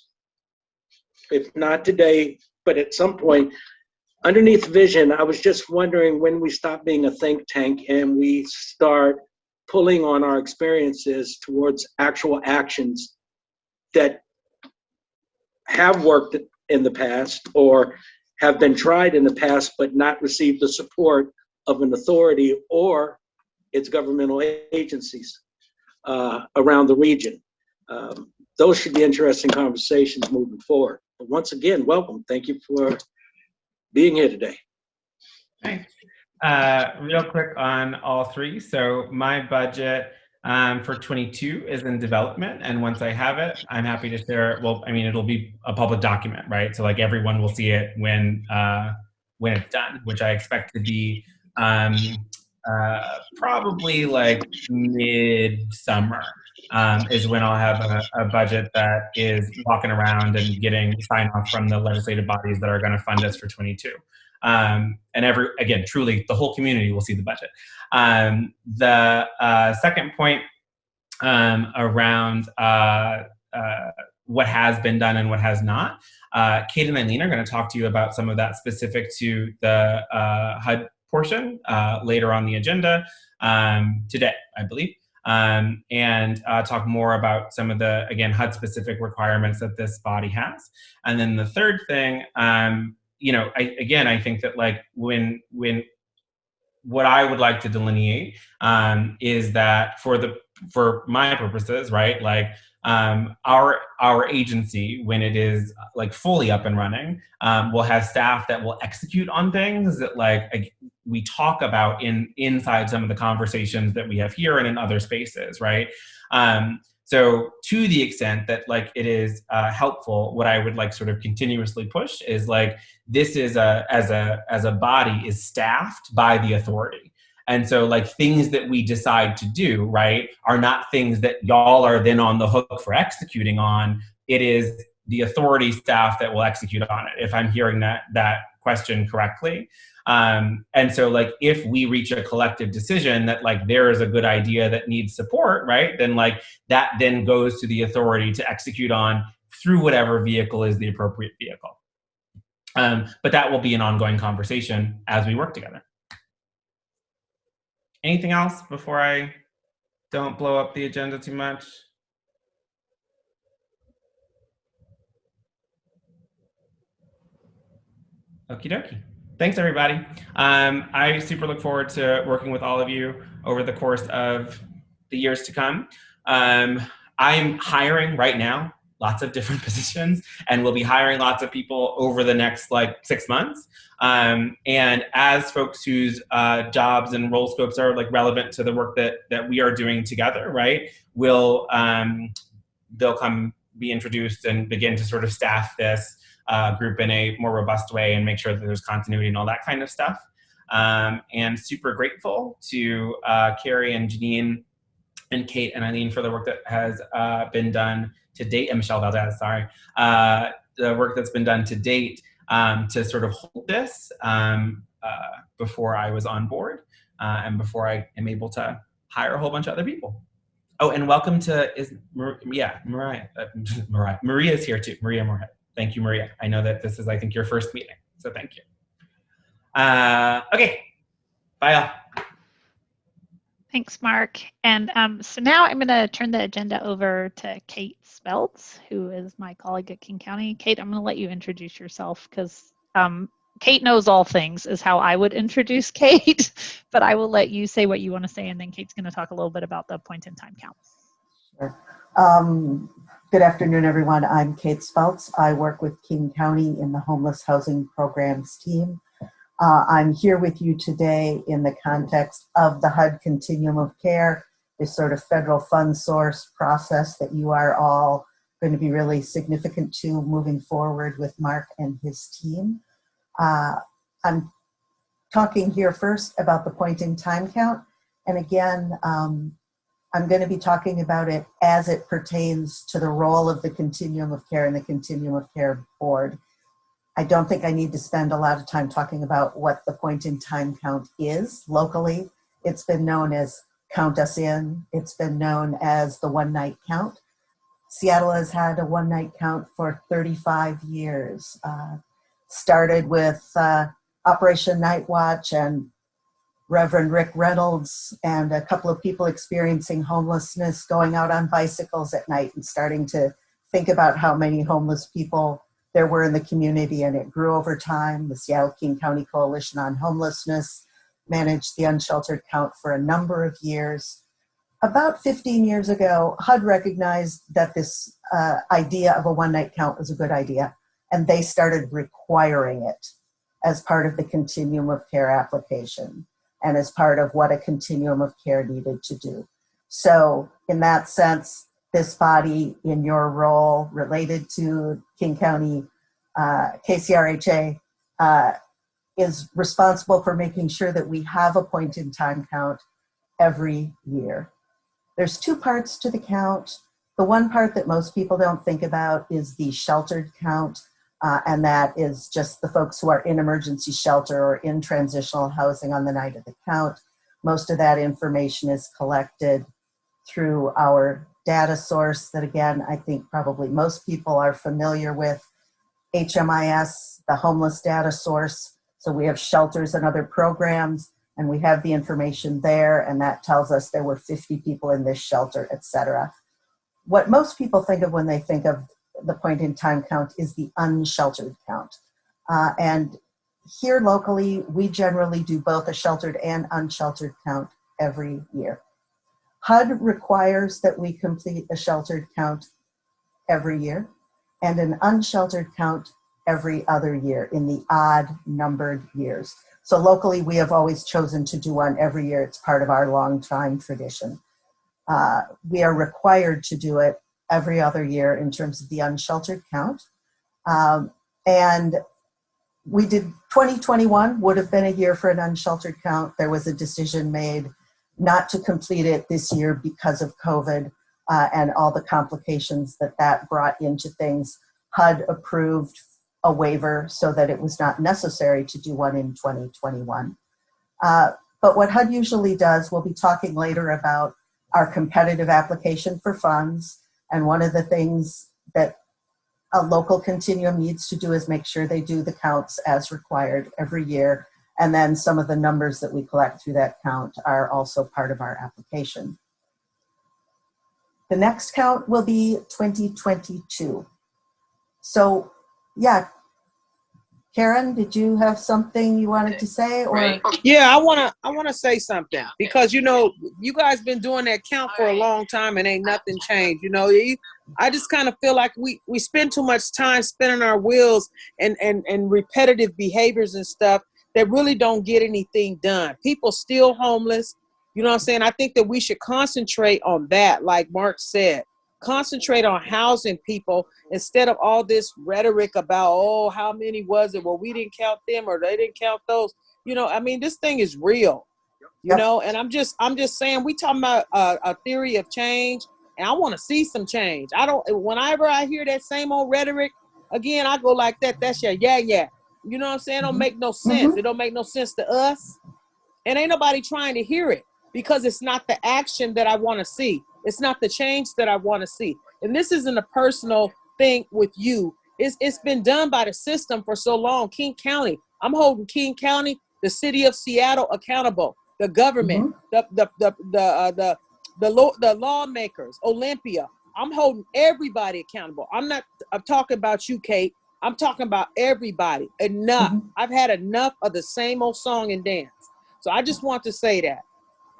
F: if not today, but at some point, underneath vision, I was just wondering when we stop being a think tank and we start pulling on our experiences towards actual actions that have worked in the past or have been tried in the past but not received the support of an authority or its governmental agencies around the region. Those should be interesting conversations moving forward. But once again, welcome. Thank you for being here today.
T: Thanks. Real quick on all 3. So my budget for 22 is in development, and once I have it, I'm happy to share it. Well, I mean, it'll be a public document, right? So like everyone will see it when it's done, which I expect to be probably like mid-summer. Is when I'll have a budget that is walking around and getting sign off from the legislative bodies that are going to fund us for 22. And again, truly, the whole community will see the budget. The second point around what has been done and what has not, Kate and Eileen are going to talk to you about some of that specific to the HUD portion later on the agenda today, I believe. And talk more about some of the, again, HUD-specific requirements that this body has. And then the third thing, I think that like when what I would like to delineate is that for my purposes, right, like our agency, when it is like fully up and running, will have staff that will execute on things that like we talk about inside some of the conversations that we have here and in other spaces, right? So to the extent that like it is helpful, what I would like sort of continuously push is like this is as a body is staffed by the authority. And so like things that we decide to do, right, are not things that y'all are then on the hook for executing on. It is the authority staff that will execute on it, if I'm hearing that question correctly. And so like if we reach a collective decision that like there is a good idea that needs support, right, then like that then goes to the authority to execute on through whatever vehicle is the appropriate vehicle. But that will be an ongoing conversation as we work together. Anything else before I don't blow up the agenda too much? Okie dokie. Thanks, everybody. I super look forward to working with all of you over the course of the years to come. I'm hiring right now, lots of different positions, and we'll be hiring lots of people over the next like 6 months. And as folks whose jobs and role scopes are like relevant to the work that we are doing together, right, they'll come be introduced and begin to sort of staff this group in a more robust way and make sure that there's continuity and all that kind of stuff. And super grateful to Carrie and Janine and Kate and Eileen for the work that has been done to date, and Michelle Valdez, sorry, the work that's been done to date to sort of hold this before I was on board and before I am able to hire a whole bunch of other people. Oh, and welcome to, Maria's here too, Maria Moorhead. Thank you, Maria. I know that this is, I think, your first meeting, so thank you. Okay, bye all.
A: Thanks, Mark. And so now I'm going to turn the agenda over to Kate Speltz, who is my colleague at King County. Kate, I'm going to let you introduce yourself because Kate knows all things is how I would introduce Kate, but I will let you say what you want to say, and then Kate's going to talk a little bit about the point in time count.
U: Sure. Good afternoon, everyone. I'm Kate Speltz. I work with King County in the Homeless Housing Programs team. I'm here with you today in the context of the HUD Continuum of Care, this sort of federal fund source process that you are all going to be really significant to moving forward with Mark and his team. I'm talking here first about the point in time count. And again, I'm going to be talking about it as it pertains to the role of the Continuum of Care and the Continuum of Care Board. I don't think I need to spend a lot of time talking about what the point in time count is locally. It's been known as Count Us In. It's been known as the one night count. Seattle has had a one night count for 35 years. Started with Operation Night Watch and Reverend Rick Reynolds and a couple of people experiencing homelessness going out on bicycles at night and starting to think about how many homeless people there were in the community, and it grew over time. The Seattle King County Coalition on Homelessness managed the unsheltered count for a number of years. About 15 years ago, HUD recognized that this idea of a one-night count was a good idea, and they started requiring it as part of the Continuum of Care application and as part of what a Continuum of Care needed to do. So in that sense, this body, in your role related to King County KCRHA, is responsible for making sure that we have a point-in-time count every year. There's two parts to the count. The one part that most people don't think about is the sheltered count, and that is just the folks who are in emergency shelter or in transitional housing on the night of the count. Most of that information is collected through our data source that, again, I think probably most people are familiar with, HMIS, the homeless data source. So we have shelters and other programs, and we have the information there, and that tells us there were 50 people in this shelter, et cetera. What most people think of when they think of the point in time count is the unsheltered count. And here locally, we generally do both a sheltered and unsheltered count every year. HUD requires that we complete a sheltered count every year and an unsheltered count every other year in the odd numbered years. So locally, we have always chosen to do one every year. It's part of our long time tradition. We are required to do it every other year in terms of the unsheltered count. And we did 2021 would have been a year for an unsheltered count. There was a decision made not to complete it this year because of COVID and all the complications that that brought into things. HUD approved a waiver so that it was not necessary to do one in 2021. But what HUD usually does, we'll be talking later about our competitive application for funds. And one of the things that a local continuum needs to do is make sure they do the counts as required every year. And then some of the numbers that we collect through that count are also part of our application. The next count will be 2022. So yeah, Karen, did you have something you wanted to say? Or
C: Yeah, I wanna say something, because you know, you guys been doing that count for a long time and ain't nothing changed. You know, I just kind of feel like we spend too much time spinning our wheels and repetitive behaviors and stuff that really don't get anything done. People still homeless. You know what I'm saying? I think that we should concentrate on that, like Mark said. Concentrate on housing people instead of all this rhetoric about, oh, how many was it? Well, we didn't count them or they didn't count those. You know, I mean, this thing is real, you know, and I'm just saying, we talking about a theory of change, and I want to see some change. Whenever I hear that same old rhetoric again, I go like that. That's yeah. You know what I'm saying? It don't make no sense. It don't make no sense to us. And ain't nobody trying to hear it, because it's not the action that I want to see. It's not the change that I want to see. And this isn't a personal thing with you. It's been done by the system for so long. King County, I'm holding King County, the city of Seattle accountable, the government, the lawmakers, Olympia. I'm holding everybody accountable. I'm talking about you, Kate. I'm talking about everybody. Enough. I've had enough of the same old song and dance. So I just want to say that.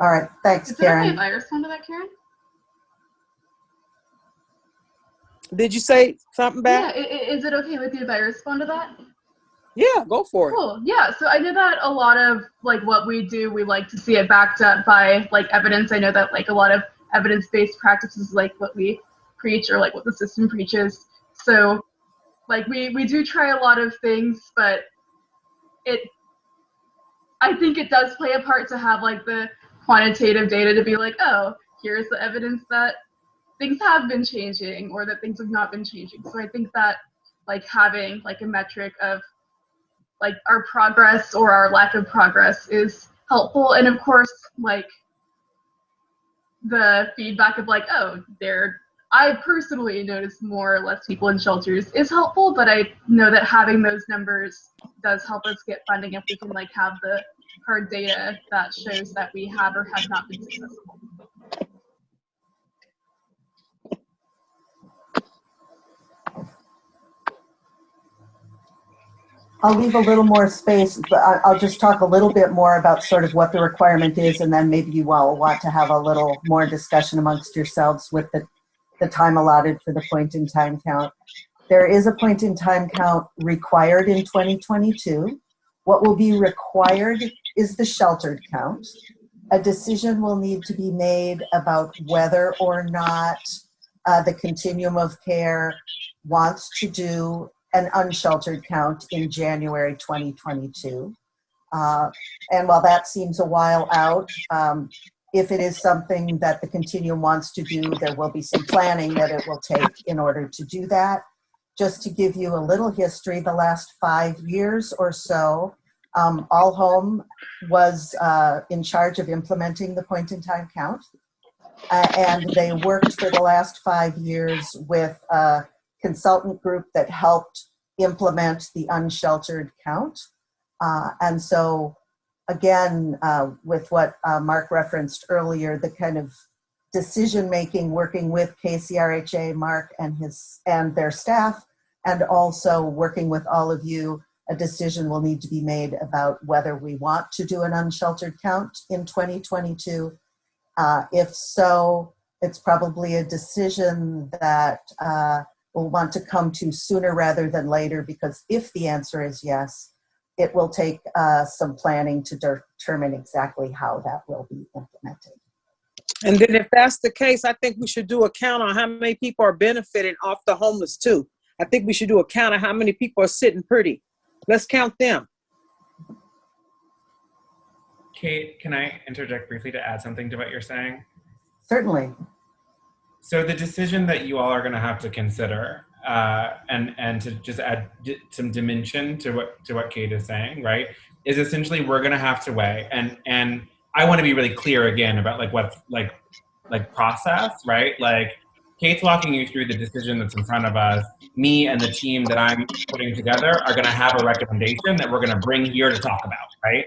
U: all right, thanks,
N: Is it okay
U: Karen.
N: if I respond to that, Karen?
C: Did you say something back?
N: Yeah, is it okay with you if I respond to that?
C: Yeah, go for it.
N: Cool. Yeah, so I know that a lot of like what we do, we like to see it backed up by like evidence. I know that like a lot of evidence-based practices, like what we preach or like what the system preaches. So like we do try a lot of things, but I think it does play a part to have like the quantitative data to be like, oh, here's the evidence that things have been changing or that things have not been changing. So I think that like having like a metric of like our progress or our lack of progress is helpful. And of course, like the feedback of like, oh, I personally notice more or less people in shelters is helpful, but I know that having those numbers does help us get funding if we can like have the hard data that shows that we have or have not been successful.
U: I'll leave a little more space, but I'll just talk a little bit more about sort of what the requirement is, and then maybe you all want to have a little more discussion amongst yourselves with the time allotted for the point-in-time count. There is a point-in-time count required in 2022. What will be required is the sheltered count. a decision will need to be made about whether or not the continuum of care wants to do an unsheltered count in January 2022. And while that seems a while out, if it is something that the continuum wants to do, there will be some planning that it will take in order to do that. Just to give you a little history, the last 5 years or so, All Home was in charge of implementing the point-in-time count. And they worked for the last 5 years with a consultant group that helped implement the unsheltered count. And so, again, with what Mark referenced earlier, the kind of decision-making working with KCRHA, Mark and their staff, and also working with all of you, a decision will need to be made about whether we want to do an unsheltered count in 2022. If so, it's probably a decision that we'll want to come to sooner rather than later, because if the answer is yes, it will take some planning to determine exactly how that will be implemented.
C: And then if that's the case, I think we should do a count on how many people are benefiting off the homeless too. I think we should do a count of how many people are sitting pretty. Let's count them.
T: Kate, can I interject briefly to add something to what you're saying?
U: Certainly.
T: So the decision that you all are going to have to consider, and to just add some dimension to what Kate is saying, right, is essentially we're going to have to weigh, and I want to be really clear again about like what's like process, right? Like Kate's walking you through the decision that's in front of us. Me and the team that I'm putting together are going to have a recommendation that we're going to bring here to talk about, right?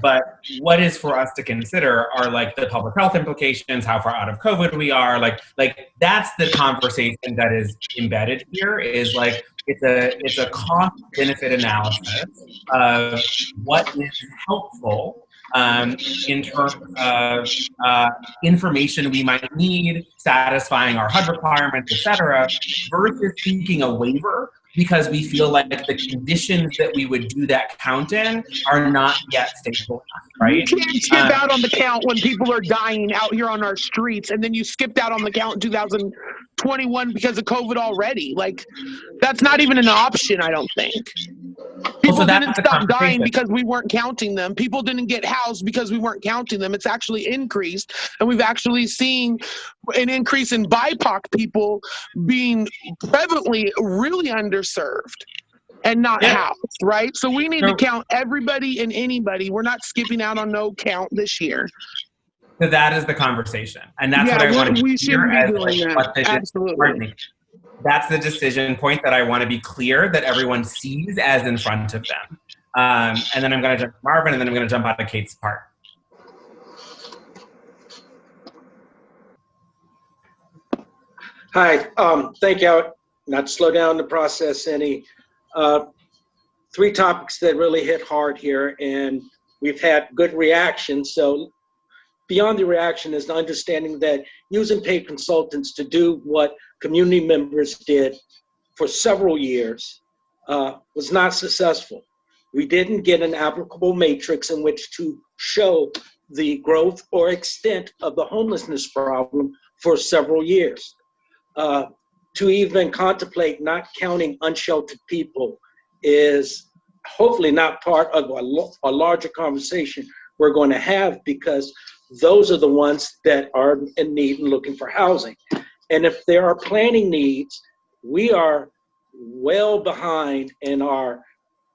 T: But what is for us to consider are like the public health implications, how far out of COVID we are, like that's the conversation that is embedded here. Is like it's a cost benefit analysis of what is helpful in terms of information we might need, satisfying our HUD requirements, et cetera, versus seeking a waiver because we feel like the conditions that we would do that count in are not yet stable enough, right?
Q: You can't skip out on the count when people are dying out here on our streets, and then you skipped out on the count in 2021 because of COVID already. Like, that's not even an option, I don't think. People didn't stop dying because we weren't counting them. People didn't get housed because we weren't counting them. It's actually increased, and we've actually seen an increase in BIPOC people being prevalently really underserved and not housed, right? So we need to count everybody and anybody. We're not skipping out on no count this year.
T: So that is the conversation, and that's what I want to be clear as what the
Q: absolutely.
T: That's the decision point that I want to be clear that everyone sees as in front of them. And then I'm going to jump to Marvin, and then I'm going to jump out of Kate's part.
F: Hi, thank you. Not to slow down the process any. 3 topics that really hit hard here, and we've had good reactions. So beyond the reaction is the understanding that using paid consultants to do what community members did for several years was not successful. We didn't get an applicable matrix in which to show the growth or extent of the homelessness problem for several years. To even contemplate not counting unsheltered people is hopefully not part of a larger conversation we're going to have, because those are the ones that are in need and looking for housing. And if there are planning needs, we are well behind in our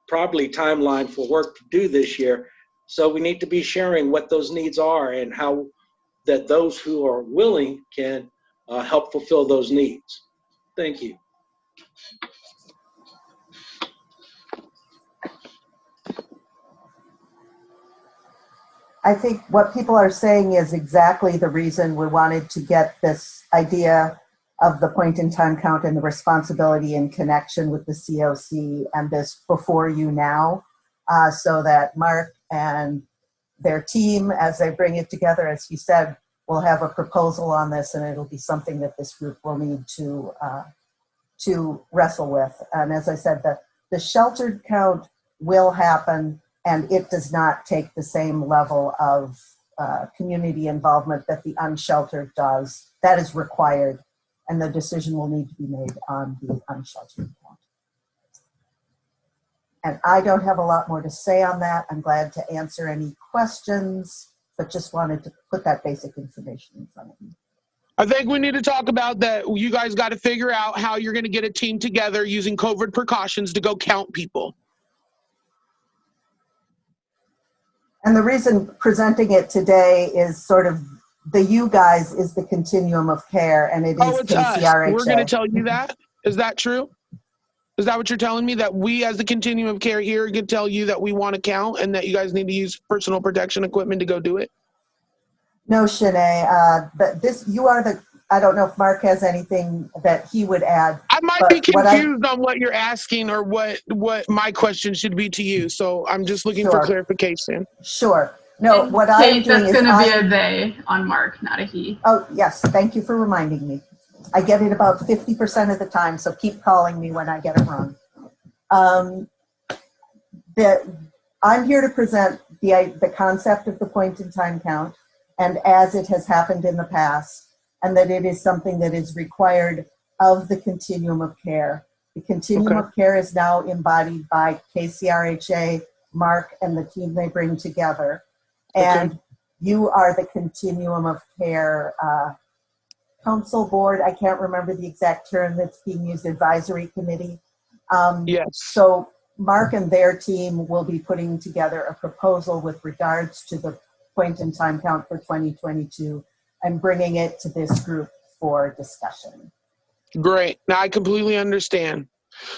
F: probably timeline for work to do this year. So we need to be sharing what those needs are and how that those who are willing can help fulfill those needs. Thank you.
U: I think what people are saying is exactly the reason we wanted to get this idea of the point-in-time count and the responsibility in connection with the COC and this before you now, so that Mark and their team, as they bring it together, as he said, will have a proposal on this, and it'll be something that this group will need to wrestle with. And as I said, the sheltered count will happen. and it does not take the same level of community involvement that the unsheltered does. That is required, and the decision will need to be made on the unsheltered count. And I don't have a lot more to say on that. I'm glad to answer any questions, but just wanted to put that basic information in front of you.
Q: I think we need to talk about that. You guys got to figure out how you're going to get a team together using COVID precautions to go count people.
U: And the reason presenting it today is sort of the you guys is the continuum of care, and it is
Q: it's us.
U: KCRHA.
Q: We're going to tell you that. Is that true? Is that what you're telling me? That we as the continuum of care here can tell you that we want to count and that you guys need to use personal protection equipment to go do it?
U: No, Shanae, but you are the, I don't know if Mark has anything that he would add.
Q: I might be confused on what you're asking or what my question should be to you. So I'm just looking for clarification.
U: Sure. No, what I'm doing
N: that's
U: is
N: going to be a they on Mark, not a he.
U: Oh, yes. Thank you for reminding me. I get it about 50% of the time, so keep calling me when I get it wrong. I'm here to present the concept of the point-in-time count, and as it has happened in the past, and that it is something that is required of the continuum of care. The continuum of care is now embodied by KCRHA, Mark, and the team they bring together. And you are the continuum of care council board. I can't remember the exact term that's being used, advisory committee.
Q: Yes.
U: So Mark and their team will be putting together a proposal with regards to the point in time count for 2022 and bringing it to this group for discussion.
Q: Great. Now I completely understand.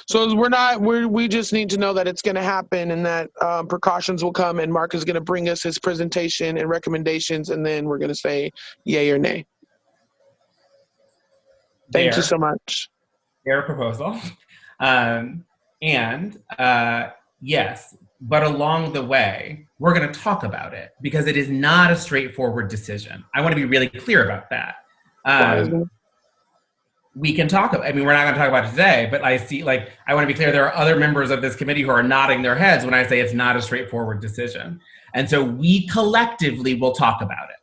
Q: So we just need to know that it's going to happen and that precautions will come, and Mark is going to bring us his presentation and recommendations, and then we're going to say yay or nay. Thank you so much.
T: Their proposal. Yes, but along the way, we're going to talk about it because it is not a straightforward decision. I want to be really clear about that. We can talk about, I mean, we're not going to talk about it today, but I want to be clear, there are other members of this committee who are nodding their heads when I say it's not a straightforward decision. And so we collectively will talk about it.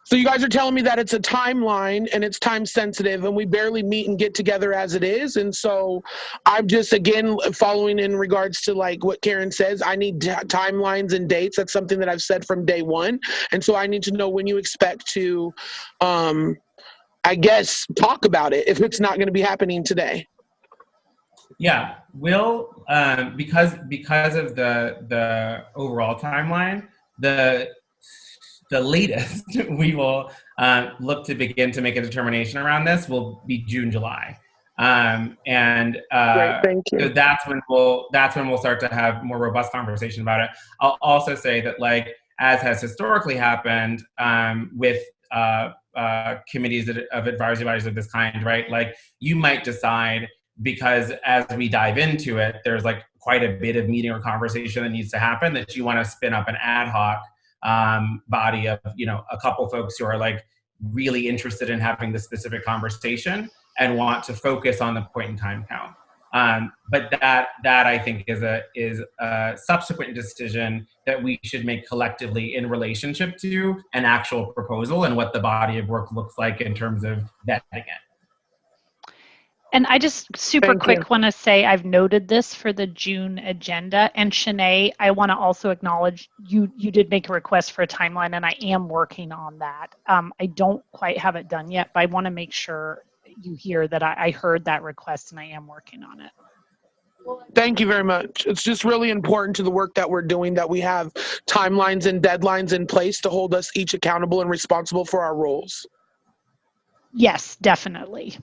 Q: So you guys are telling me that it's a timeline and it's time sensitive and we barely meet and get together as it is. And so I'm just, again, following in regards to like what Karen says, I need timelines and dates. That's something that I've said from day one. And so I need to know when you expect to, I guess, talk about it if it's not going to be happening today.
T: Yeah, we'll, because of the overall timeline, the latest we will look to begin to make a determination around this will be June, July.
Q: Great, thank you.
T: So that's when we'll start to have more robust conversation about it. I'll also say that, like, as has historically happened with committees of advisory bodies of this kind, right? Like, you might decide, because as we dive into it, there's like quite a bit of meeting or conversation that needs to happen, that you want to spin up an ad hoc body of, a couple folks who are like really interested in having this specific conversation and want to focus on the point in time count. But that I think is a subsequent decision that we should make collectively in relationship to an actual proposal and what the body of work looks like in terms of vetting it.
A: And I just super quick want to say I've noted this for the June agenda. And Shanae, I want to also acknowledge you did make a request for a timeline, and I am working on that. I don't quite have it done yet, but I want to make sure you hear that I heard that request and I am working on it.
Q: Thank you very much. It's just really important to the work that we're doing that we have timelines and deadlines in place to hold us each accountable and responsible for our roles.
A: Yes, definitely.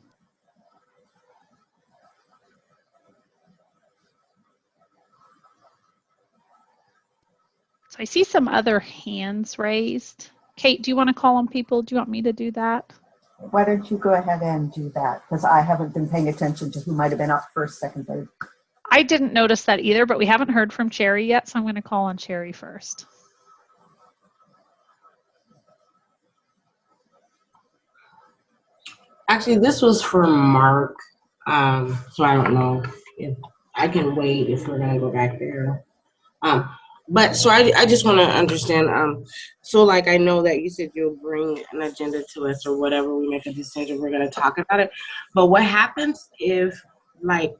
A: So I see some other hands raised. Kate, do you want to call on people? Do you want me to do that?
U: Why don't you go ahead and do that? Because I haven't been paying attention to who might have been up first, second, third.
A: I didn't notice that either, but we haven't heard from Cherry yet, so I'm going to call on Cherry first.
J: Actually, this was for Mark, so I don't know if I can wait if we're going to go back there. But so I just want to understand. So like I know that you said you'll bring an agenda to us or whatever we make a decision, we're gonna talk about it. But what happens if like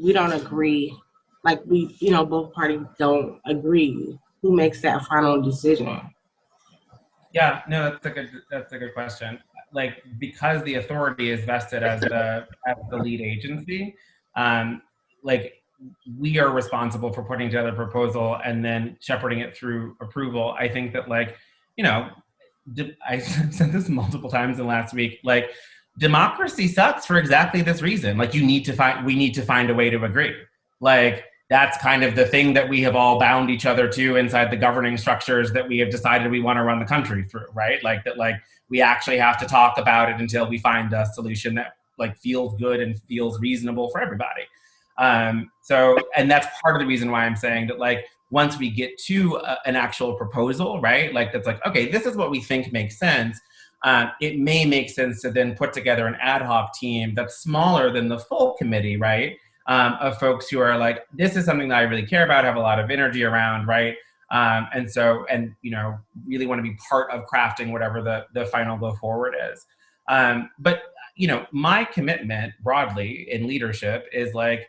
J: we don't agree? Like we, both parties don't agree. Who makes that final decision?
T: Yeah, no, that's a good question. Like, because the authority is vested as the lead agency, like we are responsible for putting together a proposal and then shepherding it through approval. I think that, like, you know, I said this multiple times in the last week, like, democracy sucks for exactly this reason. Like, we need to find a way to agree. Like, that's kind of the thing that we have all bound each other to inside the governing structures that we have decided we want to run the country through, right? Like that, like we actually have to talk about it until we find a solution that like feels good and feels reasonable for everybody. So, and that's part of the reason why I'm saying that, like, once we get to an actual proposal, right? Like that's like, okay, this is what we think makes sense. It may make sense to then put together an ad hoc team that's smaller than the full committee, right? Of folks who are like, this is something that I really care about, have a lot of energy around, right? And really want to be part of crafting whatever the final go forward is. But my commitment broadly in leadership is like,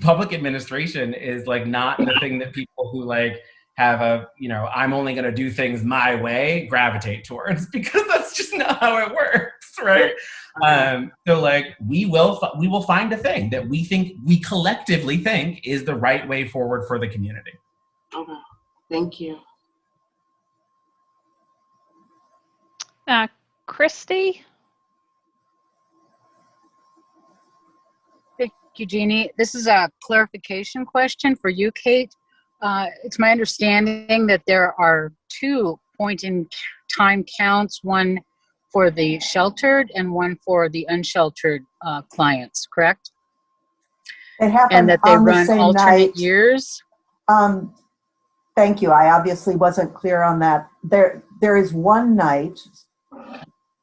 T: public administration is like not the thing that people who like have I'm only going to do things my way gravitate towards, because that's just not how it works, right? So like we will find a thing that we collectively think is the right way forward for the community.
J: Okay, thank you.
A: Christy?
B: Thank you, Jeannie. This is a clarification question for you, Kate. It's my understanding that there are 2 point-in-time counts, one for the sheltered and one for the unsheltered clients, correct?
U: It happened
B: and that they
U: on the
B: run
U: same
B: alternate
U: night.
B: years?
U: Thank you. I obviously wasn't clear on that. There is one night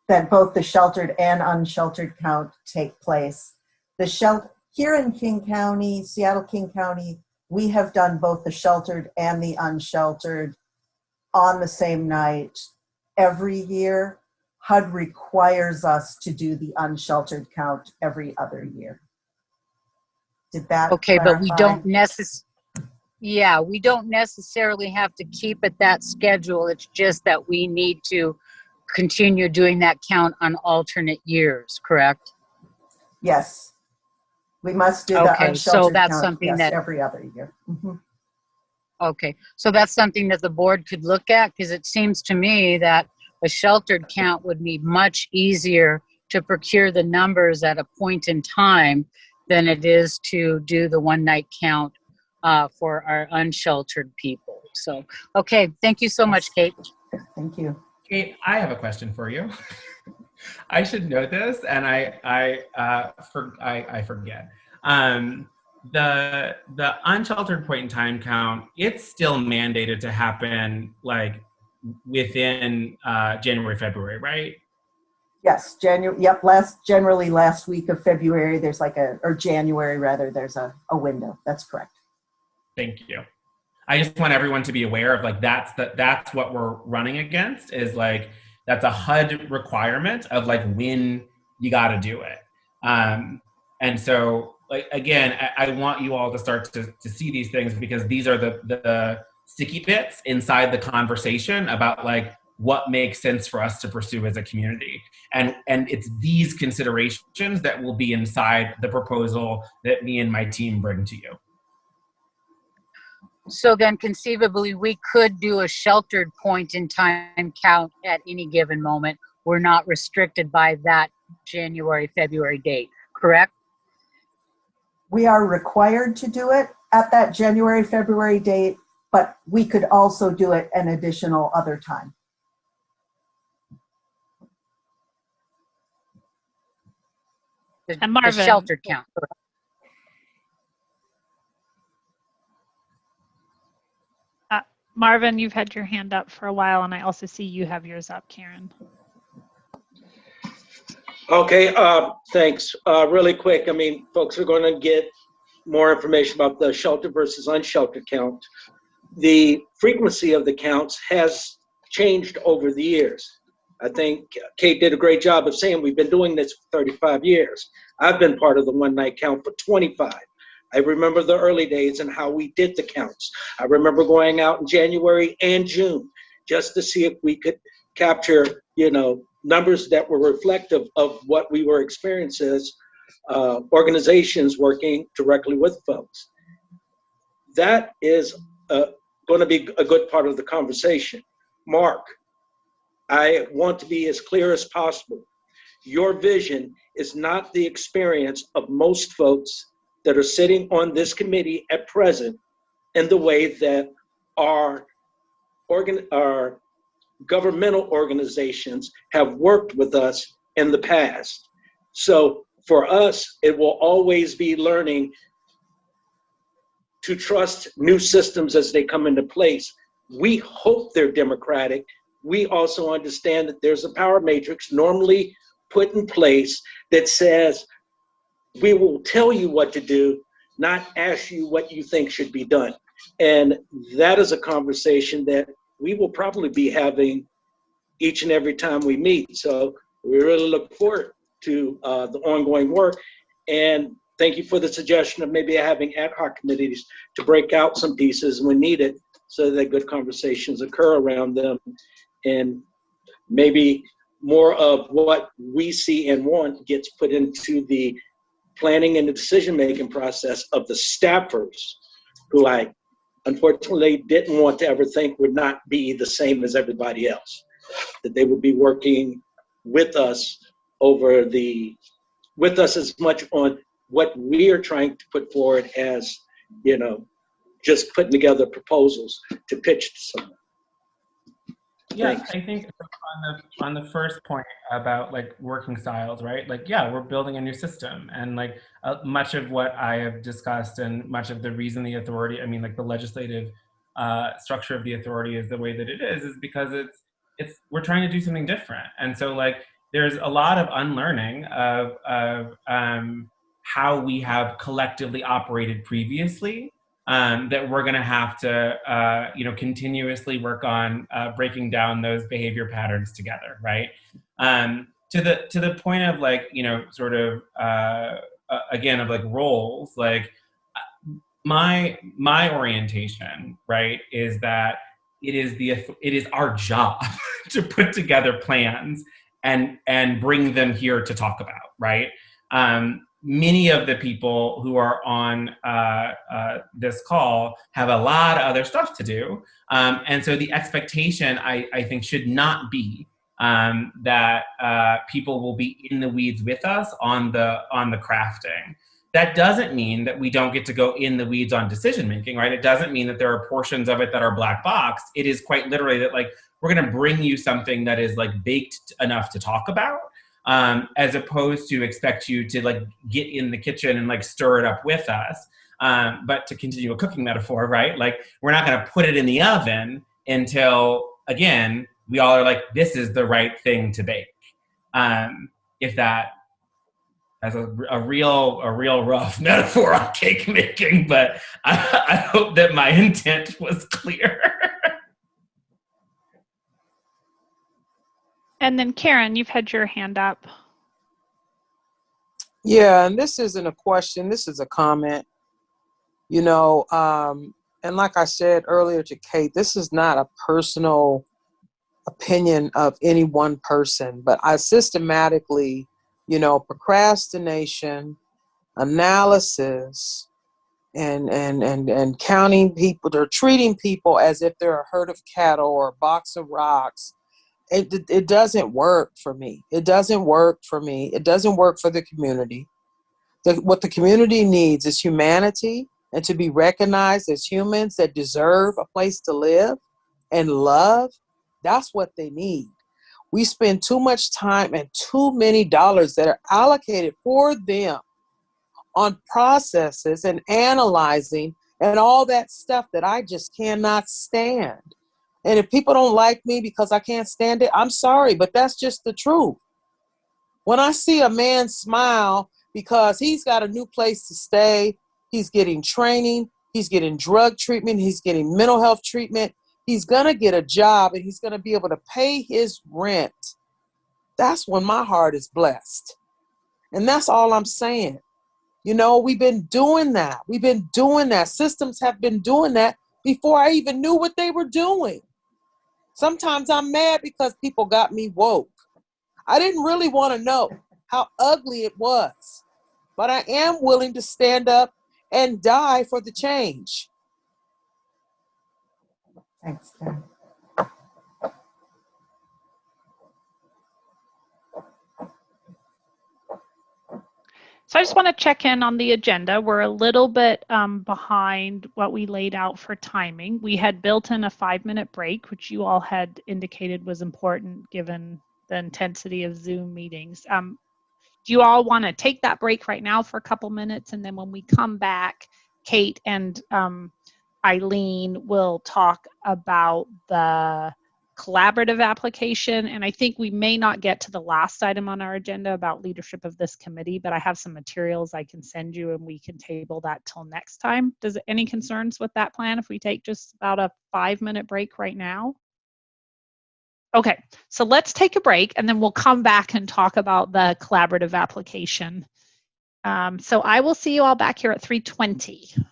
U: that both the sheltered and unsheltered count take place. Here in King County, Seattle, King County, we have done both the sheltered and the unsheltered on the same night every year. HUD requires us to do the unsheltered count every other year. Did that
B: Okay,
U: clarify?
B: but we don't necessarily have to keep it that schedule. It's just that we need to continue doing that count on alternate years, correct?
U: Yes. We must do the
B: Okay,
U: unsheltered
B: so that's
U: count,
B: something
U: yes,
B: that
U: every other year.
B: Okay, so that's something that the board could look at, because it seems to me that a sheltered count would be much easier to procure the numbers at a point in time than it is to do the one night count for our unsheltered people. So, okay, thank you so much, Kate.
U: Thank you.
T: Kate, I have a question for you. I should know this, and I forget. The unsheltered point in time count, it's still mandated to happen like within January, February, right?
U: Yes, generally last week of February, there's or January rather, there's a window. That's correct.
T: Thank you. I just want everyone to be aware of like that's what we're running against, is like that's a HUD requirement of like when you got to do it. And so like again, I want you all to start to see these things, because these are the sticky bits inside the conversation about like what makes sense for us to pursue as a community. And it's these considerations that will be inside the proposal that me and my team bring to you.
B: So then conceivably we could do a sheltered point in time count at any given moment. We're not restricted by that January, February date, correct?
U: We are required to do it at that January, February date, but we could also do it an additional other time.
A: And Marvin,
B: the sheltered count, correct?
A: Marvin, you've had your hand up for a while, and I also see you have yours up, Karen.
F: Okay, thanks. Really quick, I mean, folks are going to get more information about the shelter versus unsheltered count. The frequency of the counts has changed over the years. I think Kate did a great job of saying we've been doing this for 35 years. I've been part of the one night count for 25. I remember the early days and how we did the counts. I remember going out in January and June just to see if we could capture, numbers that were reflective of what we were experiencing as organizations working directly with folks. That is going to be a good part of the conversation. Mark, I want to be as clear as possible. Your vision is not the experience of most folks that are sitting on this committee at present in the way that our governmental organizations have worked with us in the past. So for us, it will always be learning to trust new systems as they come into place. We hope they're democratic. We also understand that there's a power matrix normally put in place that says, we will tell you what to do, not ask you what you think should be done. And that is a conversation that we will probably be having each and every time we meet. So we really look forward to the ongoing work. And thank you for the suggestion of maybe having ad hoc committees to break out some pieces when needed so that good conversations occur around them. And maybe more of what we see and want gets put into the planning and the decision-making process of the staffers who I unfortunately didn't want to ever think would not be the same as everybody else, that they would be working with us with us as much on what we are trying to put forward as, just putting together proposals to pitch to someone.
T: Yeah,
F: Thanks.
T: I think on the first point about like working styles, right? Like, yeah, we're building a new system, and like much of what I have discussed and much of the reason the authority, the legislative structure of the authority is the way that it is because we're trying to do something different, and so like there's a lot of unlearning of how we have collectively operated previously. That we're going to have to, continuously work on breaking down those behavior patterns together, right? To the point of like, sort of again of like roles, like my orientation, right, is that it is our job to put together plans and bring them here to talk about, right? Many of the people who are on this call have a lot of other stuff to do. And so the expectation, I think, should not be that people will be in the weeds with us on the crafting. That doesn't mean that we don't get to go in the weeds on decision making, right? It doesn't mean that there are portions of it that are black box. It is quite literally that like, we're gonna bring you something that is like baked enough to talk about. As opposed to expect you to like get in the kitchen and like stir it up with us. But to continue a cooking metaphor, right? Like we're not gonna put it in the oven until, again, we all are like, this is the right thing to bake. If that as a real rough metaphor on cake making, but I hope that my intent was clear.
A: And then Karen, you've had your hand up.
C: Yeah, and this isn't a question, this is a comment. And like I said earlier to Kate, this is not a personal opinion of any one person, but I systematically, procrastination, analysis, and counting people, they're treating people as if they're a herd of cattle or a box of rocks. It doesn't work for me. It doesn't work for me. It doesn't work for the community. What the community needs is humanity and to be recognized as humans that deserve a place to live and love. That's what they need. We spend too much time and too many dollars that are allocated for them on processes and analyzing and all that stuff that I just cannot stand. And if people don't like me because I can't stand it, I'm sorry, but that's just the truth. When I see a man smile because he's got a new place to stay he's getting training, he's getting drug treatment, he's getting mental health treatment. He's going to get a job and he's going to be able to pay his rent. That's when my heart is blessed. And that's all I'm saying. You know, we've been doing that. We've been doing that. Systems have been doing that before I even knew what they were doing. Sometimes I'm mad because people got me woke. I didn't really want to know how ugly it was, but I am willing to stand up and die for the change.
U: Thanks, Karen.
A: So I just want to check in on the agenda. We're a little bit behind what we laid out for timing. We had built in a 5-minute break, which you all had indicated was important given the intensity of Zoom meetings. Do you all want to take that break right now for a couple minutes? And then when we come back, Kate and Eileen will talk about the collaborative application. And I think we may not get to the last item on our agenda about leadership of this committee, but I have some materials I can send you and we can table that till next time. Does any concerns with that plan if we take just about a 5-minute break right now? Okay, so let's take a break and then we'll come back and talk about the collaborative application. So I will see you all back here at 3:20.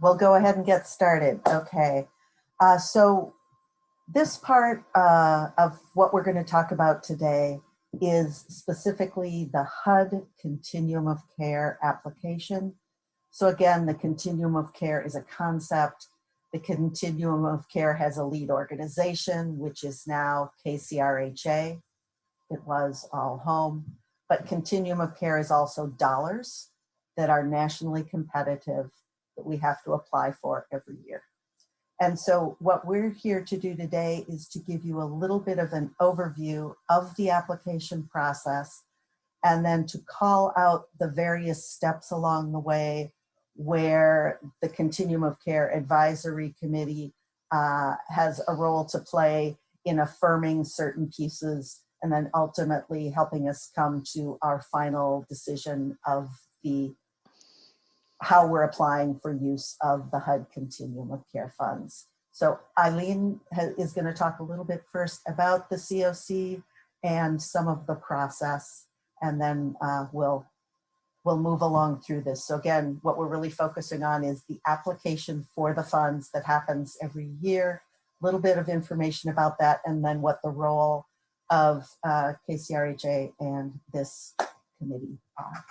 U: We'll go ahead and get started. Okay. So this part of what we're going to talk about today is specifically the HUD Continuum of Care application. So again, the Continuum of Care is a concept. The Continuum of Care has a lead organization, which is now KCRHA. It was All Home. But Continuum of Care is also dollars that are nationally competitive that we have to apply for every year. And so what we're here to do today is to give you a little bit of an overview of the application process and then to call out the various steps along the way where the Continuum of Care Advisory Committee has a role to play in affirming certain pieces and then ultimately helping us come to our final decision of how we're applying for use of the HUD Continuum of Care funds. So Eileen is going to talk a little bit first about the COC and some of the process, and then we'll move along through this. So again, what we're really focusing on is the application for the funds that happens every year, a little bit of information about that, and then what the role of KCRHA and this committee are.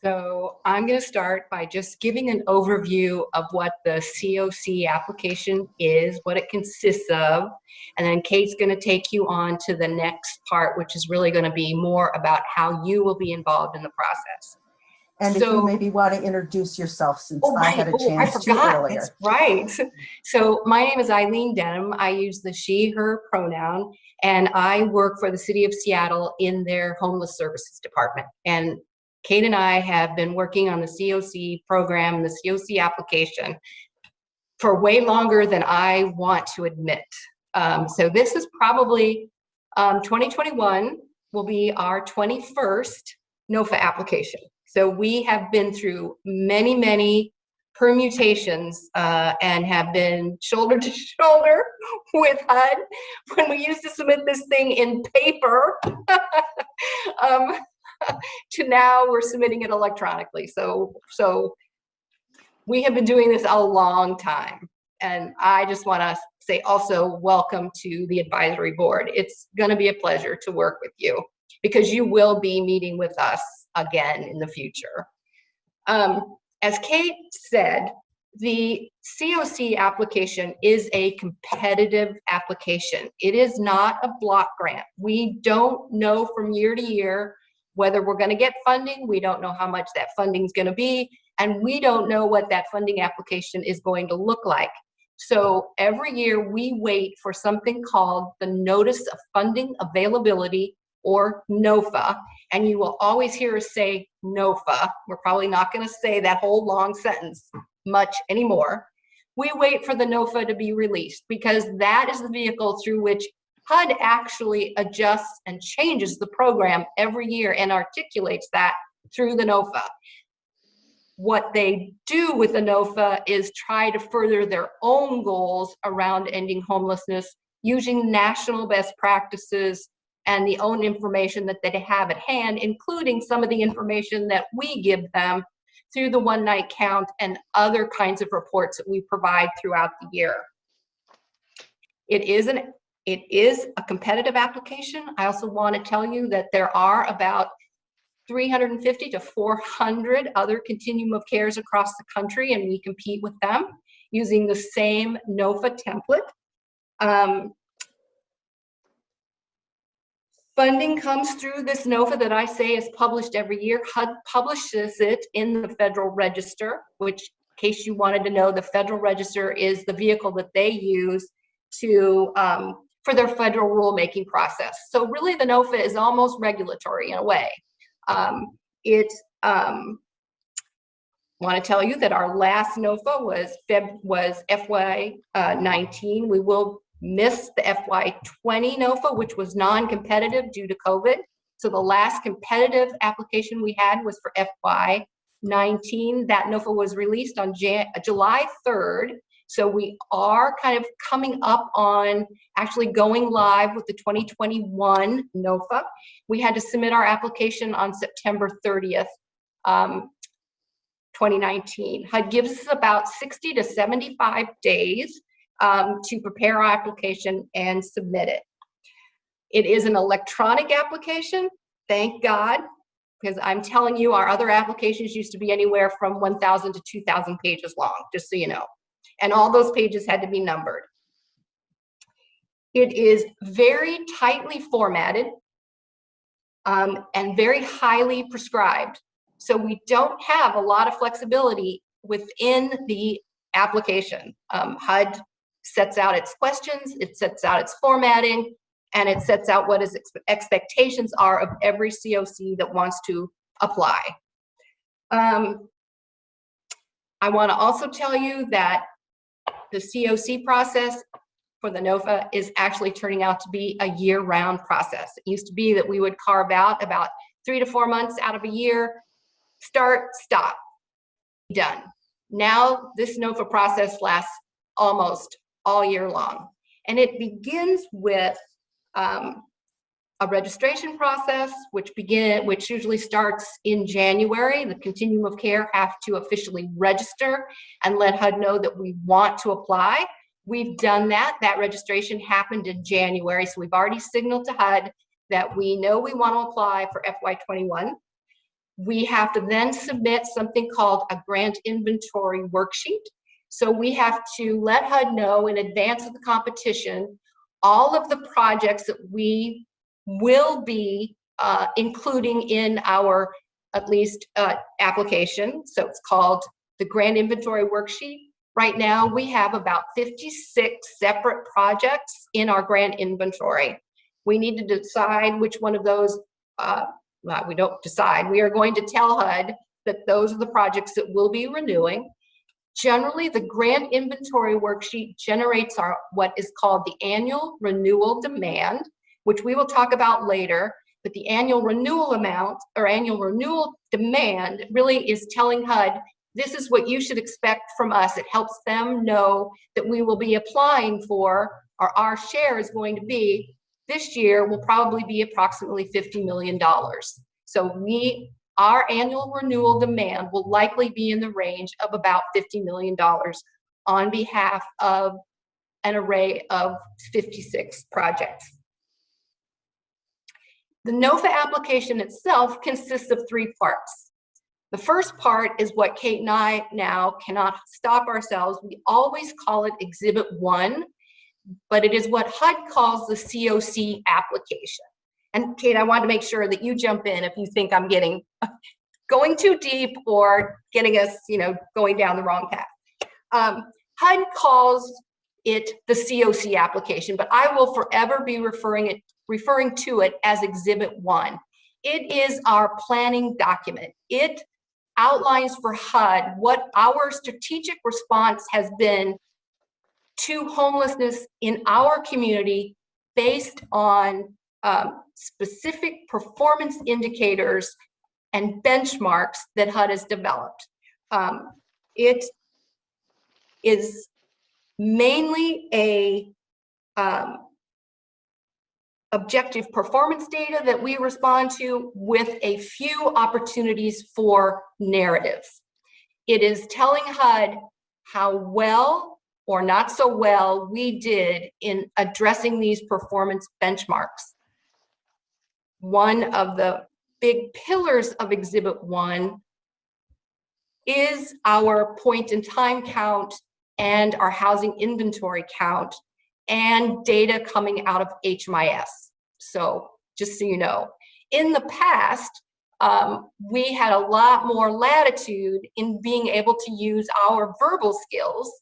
D: So I'm going to start by just giving an overview of what the COC application is, what it consists of, and then Kate's going to take you on to the next part, which is really going to be more about how you will be involved in the process.
U: And so, if you maybe want to introduce yourself, since I had a chance to earlier.
D: That's right. So my name is Eileen Denham. I use the she, her pronoun, and I work for the city of Seattle in their homeless services department. And Kate and I have been working on the COC program and the COC application for way longer than I want to admit. So this is probably 2021 will be our 21st NOFA application. So we have been through many, many permutations and have been shoulder to shoulder with HUD when we used to submit this thing in paper. To now we're submitting it electronically. So we have been doing this a long time. And I just want to say also welcome to the advisory board. It's going to be a pleasure to work with you because you will be meeting with us again in the future. As Kate said, the COC application is a competitive application. It is not a block grant. We don't know from year to year whether we're going to get funding. We don't know how much that funding is going to be, and we don't know what that funding application is going to look like. So every year we wait for something called the Notice of Funding Availability, or NOFA, and you will always hear us say NOFA. We're probably not going to say that whole long sentence much anymore. We wait for the NOFA to be released because that is the vehicle through which HUD actually adjusts and changes the program every year and articulates that through the NOFA. what they do with the NOFA is try to further their own goals around ending homelessness using national best practices and the own information that they have at hand, including some of the information that we give them through the one night count and other kinds of reports that we provide throughout the year. It is a competitive application. I also want to tell you that there are about 350 to 400 other continuum of cares across the country, and we compete with them using the same NOFA template. Funding comes through this NOFA that I say is published every year. HUD publishes it in the Federal Register, which, in case you wanted to know, the Federal Register is the vehicle that they use to for their federal rulemaking process. So really the NOFA is almost regulatory in a way. Want to tell you that our last NOFA was FY 19. We will miss the FY 20 NOFA, which was non-competitive due to COVID. So the last competitive application we had was for FY 19. That NOFA was released on July 3rd. So we are kind of coming up on actually going live with the 2021 NOFA. We had to submit our application on September 30th, 2019. HUD gives us about 60 to 75 days to prepare our application and submit it. It is an electronic application, thank God, because I'm telling you, our other applications used to be anywhere from 1,000 to 2,000 pages long, just so you know. And all those pages had to be numbered. It is very tightly formatted and very highly prescribed. So we don't have a lot of flexibility within the application. HUD sets out its questions, it sets out its formatting, and it sets out what its expectations are of every COC that wants to apply. I want to also tell you that the COC process for the NOFA is actually turning out to be a year-round process. It used to be that we would carve out about 3 to 4 months out of a year, start, stop, done. Now this NOFA process lasts almost all year long. And it begins with a registration process, which usually starts in January. The continuum of care have to officially register and let HUD know that we want to apply. We've done that. That registration happened in January, so we've already signaled to HUD that we know we want to apply for FY21. We have to then submit something called a grant inventory worksheet. So we have to let HUD know in advance of the competition all of the projects that we will be including in our at least application. So it's called the grant inventory worksheet. Right now we have about 56 separate projects in our grant inventory. We need to decide which one of those, well, we don't decide. We are going to tell HUD that those are the projects that we'll be renewing. Generally, the grant inventory worksheet generates what is called the annual renewal demand, which we will talk about later. But the annual renewal amount or annual renewal demand really is telling HUD, this is what you should expect from us. It helps them know that we will be applying for, or our share is going to be, this year will probably be approximately $50 million. So our annual renewal demand will likely be in the range of about $50 million on behalf of an array of 56 projects. The NOFA application itself consists of 3 parts. The first part is what Kate and I now cannot stop ourselves. We always call it Exhibit 1, but it is what HUD calls the COC application. And Kate, I want to make sure that you jump in if you think I'm going too deep or getting us, going down the wrong path. HUD calls it the COC application, but I will forever be referring to it as Exhibit 1. It is our planning document. It outlines for HUD what our strategic response has been to homelessness in our community based on specific performance indicators and benchmarks that HUD has developed. It is mainly a objective performance data that we respond to with a few opportunities for narratives. It is telling HUD how well or not so well we did in addressing these performance benchmarks. One of the big pillars of Exhibit 1 is our point in time count and our housing inventory count and data coming out of HMIS. So just so you know, in the past, we had a lot more latitude in being able to use our verbal skills,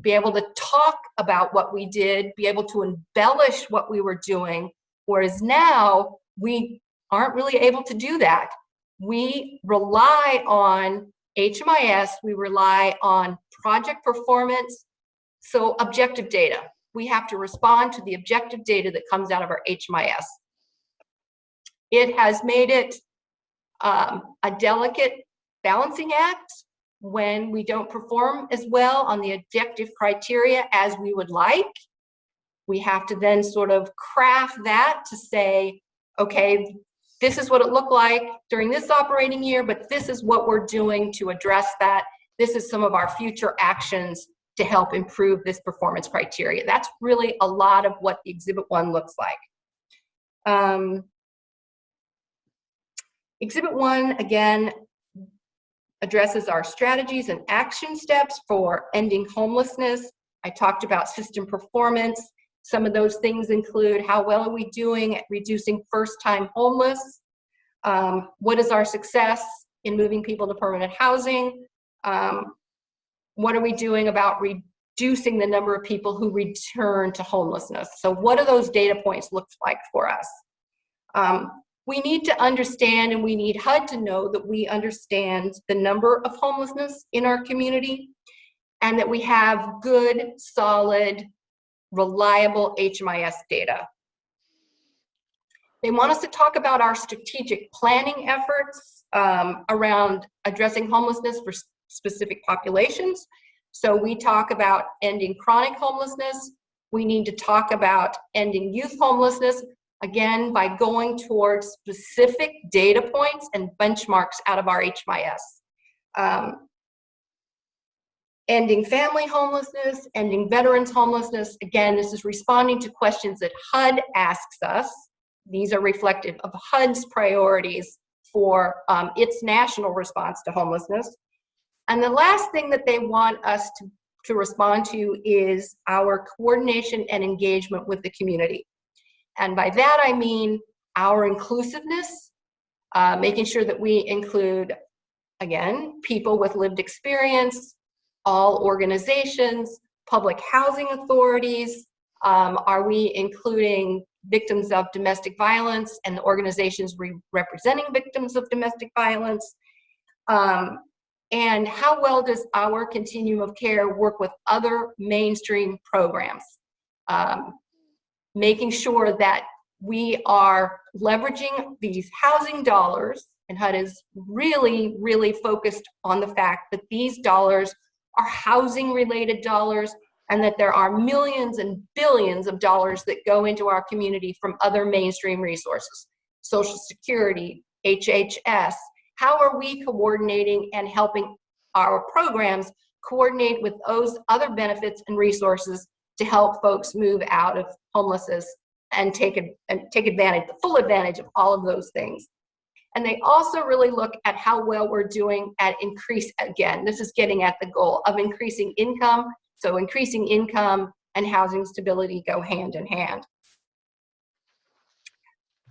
D: be able to talk about what we did, be able to embellish what we were doing, whereas now we aren't really able to do that. We rely on HMIS, we rely on project performance, so objective data. We have to respond to the objective data that comes out of our HMIS. It has made it a delicate balancing act when we don't perform as well on the objective criteria as we would like. We have to then sort of craft that to say, okay, this is what it looked like during this operating year, but this is what we're doing to address that. This is some of our future actions to help improve this performance criteria. That's really a lot of what the Exhibit 1 looks like. Exhibit 1, again, addresses our strategies and action steps for ending homelessness. I talked about system performance. Some of those things include how well are we doing at reducing first-time homeless? What is our success in moving people to permanent housing? What are we doing about reducing the number of people who return to homelessness? So what do those data points look like for us? We need to understand, and we need HUD to know that we understand the number of homelessness in our community and that we have good, solid, reliable HMIS data. They want us to talk about our strategic planning efforts around addressing homelessness for specific populations. So we talk about ending chronic homelessness. We need to talk about ending youth homelessness, again, by going towards specific data points and benchmarks out of our HMIS. Ending family homelessness, ending veterans homelessness. Again, this is responding to questions that HUD asks us. These are reflective of HUD's priorities for its national response to homelessness. And the last thing that they want us to respond to is our coordination and engagement with the community. And by that I mean our inclusiveness, making sure that we include, again, people with lived experience, all organizations, public housing authorities. Are we including victims of domestic violence and the organizations representing victims of domestic violence? And how well does our continuum of care work with other mainstream programs? Making sure that we are leveraging these housing dollars, and HUD is really, really focused on the fact that these dollars are housing related dollars and that there are millions and billions of dollars that go into our community from other mainstream resources, Social Security, HHS. How are we coordinating and helping our programs coordinate with those other benefits and resources to help folks move out of homelessness and take advantage, the full advantage of all of those things? And they also really look at how well we're doing at again, this is getting at the goal of increasing income. So increasing income and housing stability go hand in hand.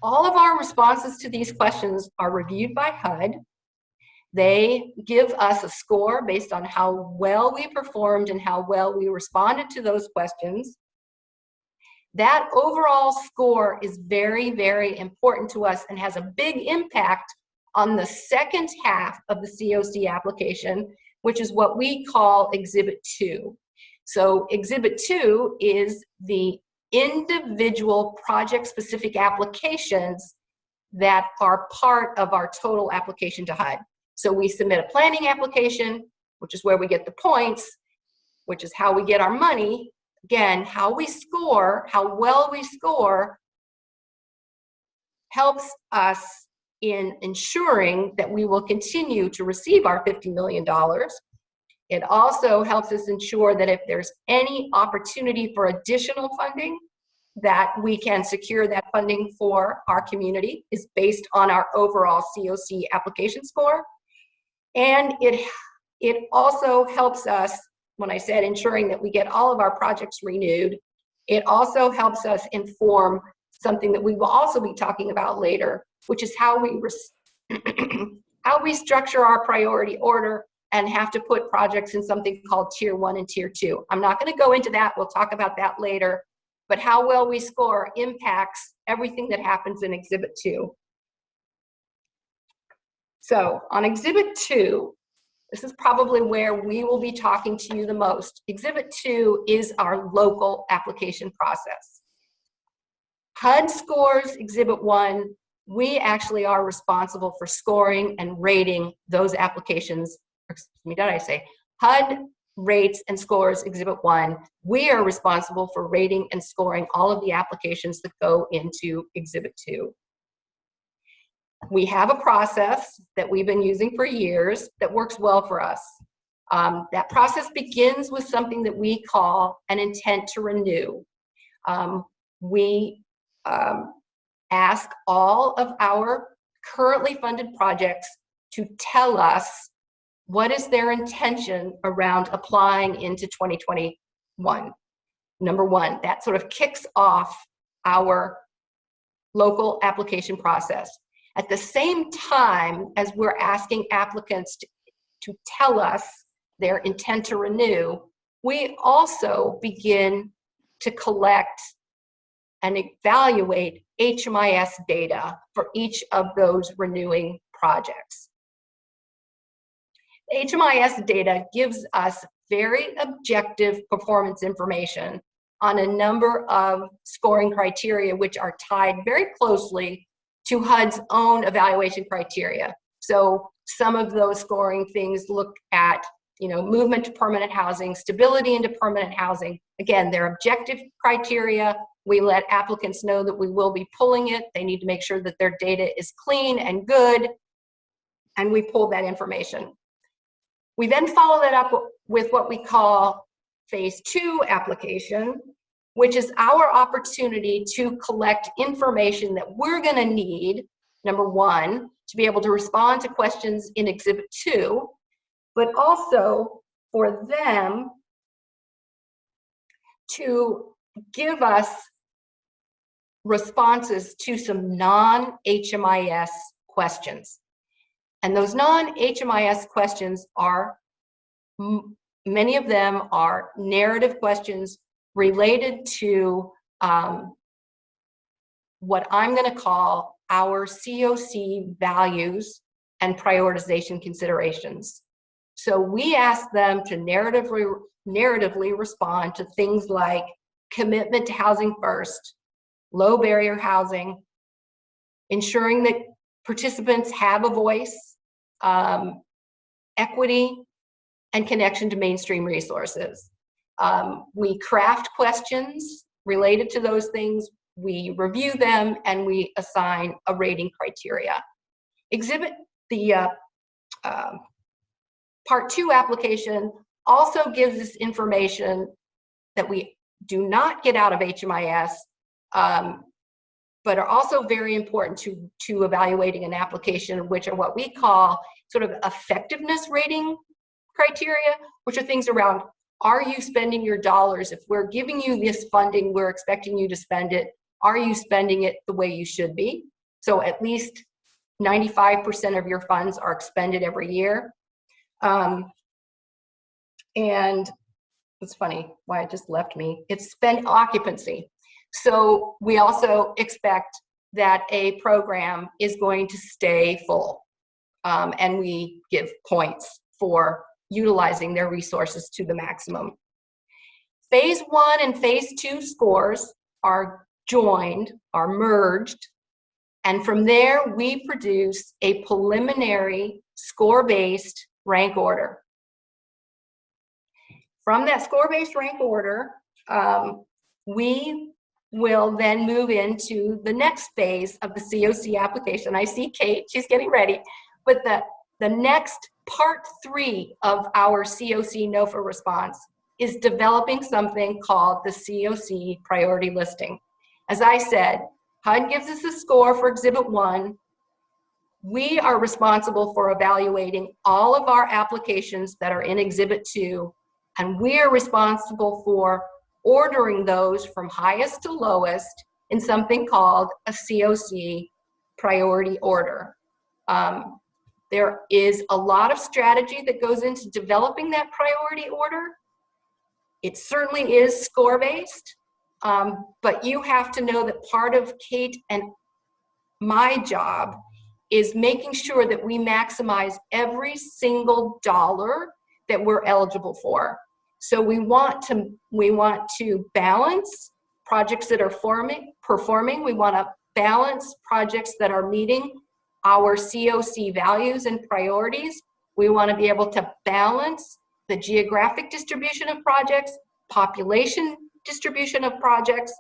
D: All of our responses to these questions are reviewed by HUD. They give us a score based on how well we performed and how well we responded to those questions. That overall score is very, very important to us and has a big impact on the second half of the COC application, which is what we call Exhibit 2. So Exhibit 2 is the individual project-specific applications that are part of our total application to HUD. So we submit a planning application, which is where we get the points, which is how we get our money. Again, how we score, how well we score, helps us in ensuring that we will continue to receive our $50 million. It also helps us ensure that if there's any opportunity for additional funding, that we can secure that funding for our community is based on our overall COC application score. And it also helps us, when I said ensuring that we get all of our projects renewed, it also helps us inform something that we will also be talking about later, which is how we structure our priority order and have to put projects in something called Tier 1 and Tier 2. I'm not going to go into that. We'll talk about that later. But how well we score impacts everything that happens in Exhibit 2. So on Exhibit 2, this is probably where we will be talking to you the most. Exhibit 2 is our local application process. HUD scores Exhibit 1. We actually are responsible for scoring and rating those applications. Excuse me, did I say? HUD rates and scores Exhibit 1. We are responsible for rating and scoring all of the applications that go into Exhibit 2. We have a process that we've been using for years that works well for us. That process begins with something that we call an intent to renew. We ask all of our currently funded projects to tell us what is their intention around applying into 2021. Number one, that sort of kicks off our local application process. At the same time as we're asking applicants to tell us their intent to renew, we also begin to collect and evaluate HMIS data for each of those renewing projects. HMIS data gives us very objective performance information on a number of scoring criteria which are tied very closely to HUD's own evaluation criteria. So some of those scoring things look at, movement to permanent housing, stability into permanent housing. Again, they're objective criteria. We let applicants know that we will be pulling it. They need to make sure that their data is clean and good, and we pull that information. We then follow that up with what we call Phase 2 application, which is our opportunity to collect information that we're going to need, number one, to be able to respond to questions in Exhibit 2, but also for them to give us responses to some non-HMIS questions. And those non-HMIS questions are, many of them are narrative questions related to what I'm going to call our COC values and prioritization considerations. So we ask them to narratively respond to things like commitment to housing first, low barrier housing, ensuring that participants have a voice, equity, and connection to mainstream resources. We craft questions related to those things, we review them, and we assign a rating criteria. The Part 2 application also gives us information that we do not get out of HMIS, but are also very important to evaluating an application, which are what we call sort of effectiveness rating criteria, which are things around, are you spending your dollars? If we're giving you this funding, we're expecting you to spend it. Are you spending it the way you should be? So at least 95% of your funds are expended every year. And it's funny why it just left me. It's spend occupancy. So we also expect that a program is going to stay full, and we give points for utilizing their resources to the maximum. Phase 1 and Phase 2 scores are joined, are merged, and from there we produce a preliminary score-based rank order. From that score-based rank order, we will then move into the next phase of the COC application. I see Kate, she's getting ready. But the next part 3 of our COC NOFA response is developing something called the COC priority listing. As I said, HUD gives us a score for Exhibit 1. We are responsible for evaluating all of our applications that are in Exhibit 2, and we are responsible for ordering those from highest to lowest in something called a COC priority order. There is a lot of strategy that goes into developing that priority order. It certainly is score-based, but you have to know that part of Kate and my job is making sure that we maximize every single dollar that we're eligible for. So we want to balance projects that are performing. We want to balance projects that are meeting our COC values and priorities. We want to be able to balance the geographic distribution of projects, population distribution of projects,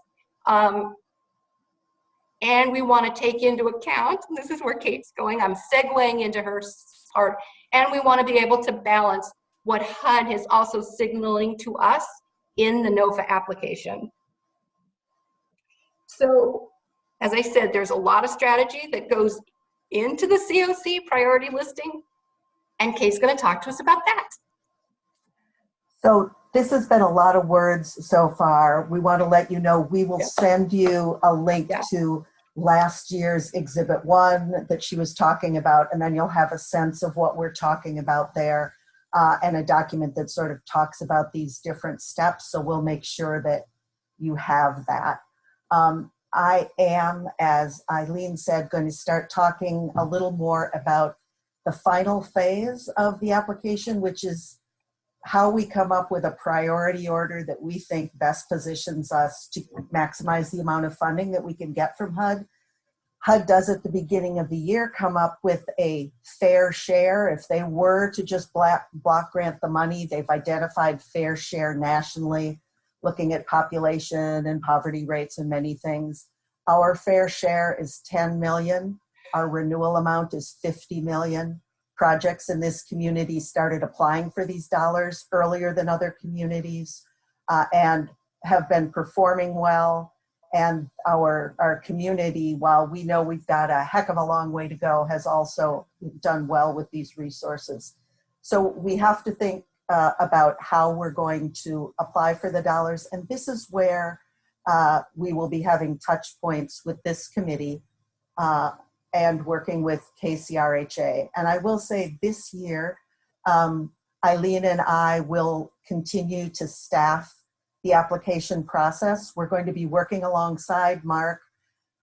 D: and we want to take into account, and this is where Kate's going, I'm segueing into her part, and we want to be able to balance what HUD is also signaling to us in the NOFA application. So, as I said, there's a lot of strategy that goes into the COC priority listing, and Kate's going to talk to us about that.
U: So this has been a lot of words so far. We want to let you know we will send you a link to last year's Exhibit 1 that she was talking about, and then you'll have a sense of what we're talking about there, and a document that sort of talks about these different steps. So we'll make sure that you have that. I am, as Eileen said, going to start talking a little more about the final phase of the application, which is how we come up with a priority order that we think best positions us to maximize the amount of funding that we can get from HUD. HUD does at the beginning of the year come up with a fair share. If they were to just block grant the money, they've identified fair share nationally, looking at population and poverty rates and many things. Our fair share is 10 million. Our renewal amount is 50 million. Projects in this community started applying for these dollars earlier than other communities, and have been performing well. And our community, while we know we've got a heck of a long way to go, has also done well with these resources. So we have to think about how we're going to apply for the dollars. And this is where we will be having touch points with this committee and working with KCRHA. And I will say this year, Eileen and I will continue to staff the application process. We're going to be working alongside Mark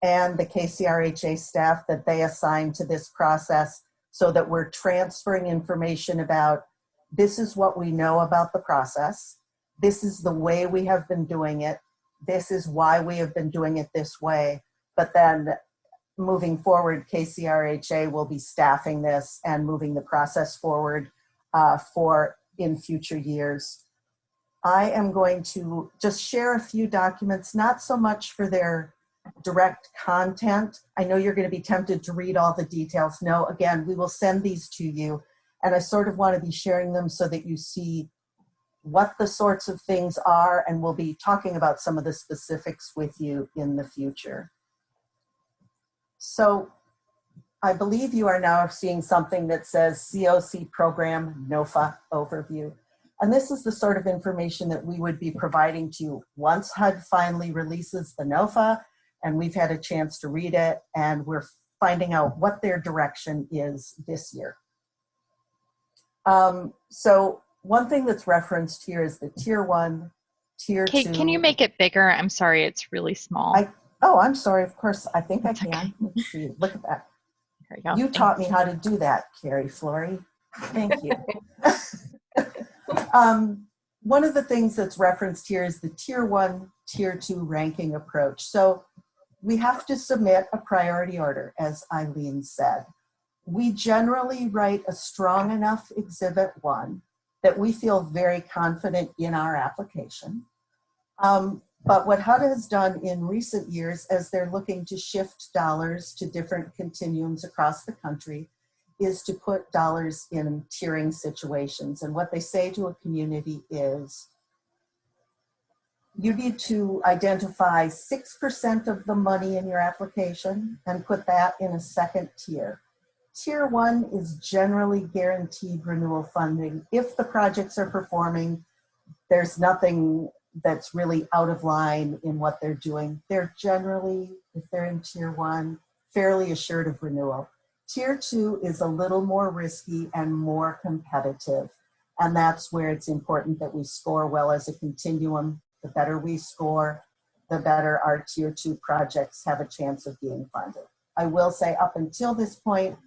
U: and the KCRHA staff that they assign to this process, so that we're transferring information about, this is what we know about the process. This is the way we have been doing it. This is why we have been doing it this way. But then moving forward, KCRHA will be staffing this and moving the process forward for in future years. I am going to just share a few documents, not so much for their direct content. I know you're going to be tempted to read all the details. No, again, we will send these to you. And I sort of want to be sharing them so that you see what the sorts of things are, and we'll be talking about some of the specifics with you in the future. So I believe you are now seeing something that says COC Program NOFA Overview. And this is the sort of information that we would be providing to you once HUD finally releases the NOFA, and we've had a chance to read it, and we're finding out what their direction is this year. So one thing that's referenced here is the Tier 1, Tier 2.
R: Kate, can you make it bigger? I'm sorry, it's really small.
U: Oh, I'm sorry, of course, I think I can. Okay. Let's see, look at that.
R: There you go.
U: You taught me how to do that, Carrie Flory. Thank you. One of the things that's referenced here is the Tier 1, Tier 2 ranking approach. So we have to submit a priority order, as Eileen said. We generally write a strong enough Exhibit 1 that we feel very confident in our application. But what HUD has done in recent years, as they're looking to shift dollars to different continuums across the country, is to put dollars in tiering situations. And what they say to a community is, you need to identify 6% of the money in your application and put that in a second tier. Tier 1 is generally guaranteed renewal funding. If the projects are performing, there's nothing that's really out of line in what they're doing. They're generally, if they're in Tier 1, fairly assured of renewal. Tier 2 is a little more risky and more competitive. And that's where it's important that we score well as a continuum. The better we score, the better our Tier 2 projects have a chance of being funded. I will say up until this point,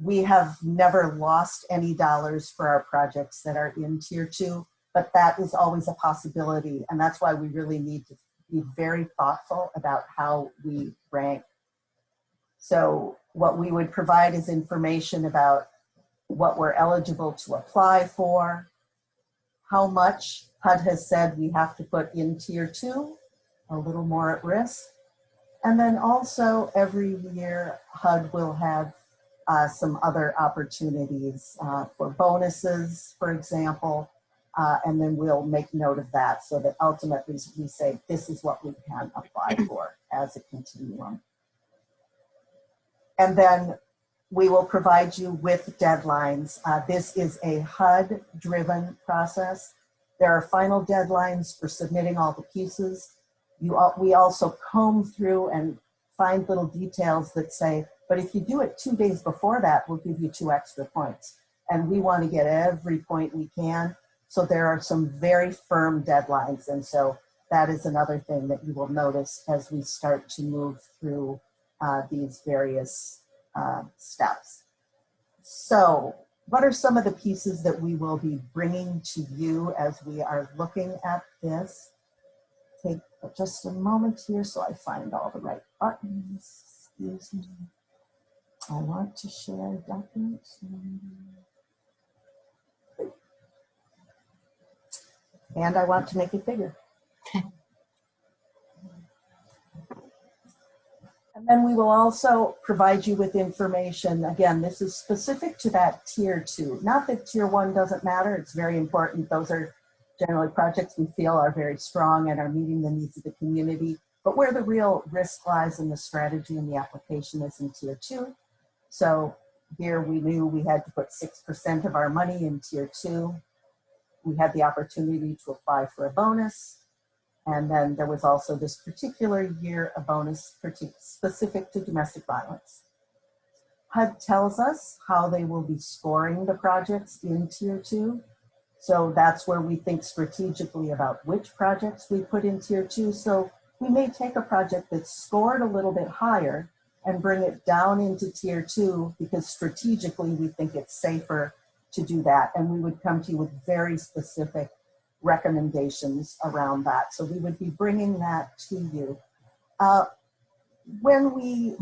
U: we have never lost any dollars for our projects that are in Tier 2, but that is always a possibility. And that's why we really need to be very thoughtful about how we rank. So what we would provide is information about what we're eligible to apply for, how much HUD has said we have to put in Tier 2, a little more at risk. And then also every year HUD will have some other opportunities for bonuses, for example, and then we'll make note of that so that ultimately we say this is what we can apply for as a continuum. And then we will provide you with deadlines. This is a HUD-driven process. There are final deadlines for submitting all the pieces. We also comb through and find little details that say, but if you do it 2 days before that, we'll give you 2 extra points. And we want to get every point we can. So there are some very firm deadlines. And so that is another thing that you will notice as we start to move through these various steps. So what are some of the pieces that we will be bringing to you as we are looking at this? Take just a moment here so I find all the right buttons. Excuse me. I want to share documents. And I want to make it bigger. And then we will also provide you with information. Again, this is specific to that Tier 2. Not that Tier 1 doesn't matter. It's very important. Those are generally projects we feel are very strong and are meeting the needs of the community. But where the real risk lies in the strategy and the application is in Tier 2. So here we knew we had to put 6% of our money in Tier 2. We had the opportunity to apply for a bonus. And then there was also this particular year a bonus specific to domestic violence. HUD tells us how they will be scoring the projects in Tier 2. So that's where we think strategically about which projects we put in Tier 2. So we may take a project that's scored a little bit higher and bring it down into Tier 2 because strategically we think it's safer to do that. And we would come to you with very specific recommendations around that. So we would be bringing that to you. When we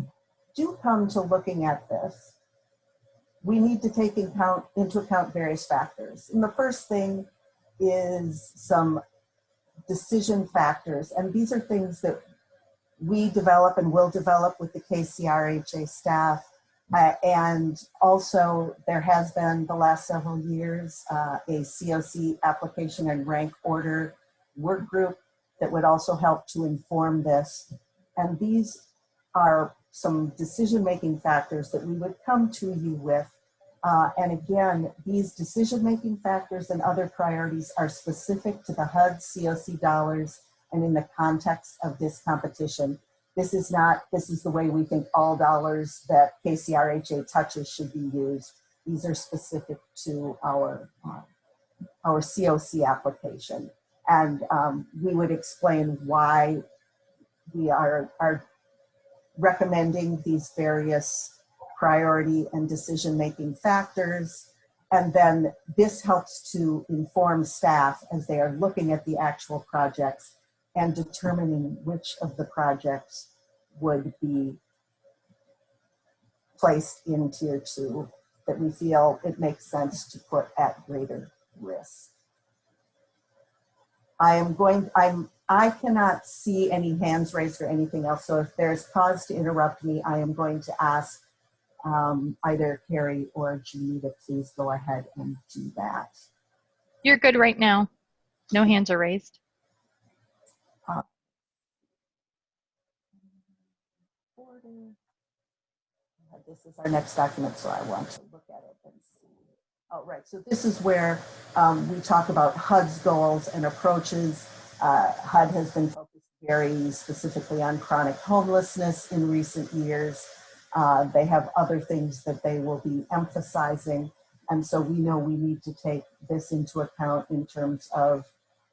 U: do come to looking at this, we need to take into account various factors. And the first thing is some decision factors. And these are things that we develop and will develop with the KCRHA staff. And also there has been the last several years a COC application and rank order work group that would also help to inform this. And these are some decision-making factors that we would come to you with. And again, these decision-making factors and other priorities are specific to the HUD COC dollars and in the context of this competition. This is the way we think all dollars that KCRHA touches should be used. These are specific to our COC application. And we would explain why we are recommending these various priority and decision-making factors. And then this helps to inform staff as they are looking at the actual projects and determining which of the projects would be placed in Tier 2 that we feel it makes sense to put at greater risk. I cannot see any hands raised or anything else. So if there's cause to interrupt me, I am going to ask either Carrie or Jeannie to please go ahead and do that.
R: You're good right now. No hands are raised.
U: This is our next document, so I want to look at it and see. Oh, right. So this is where we talk about HUD's goals and approaches. HUD has been focused very specifically on chronic homelessness in recent years. They have other things that they will be emphasizing. And so we know we need to take this into account in terms of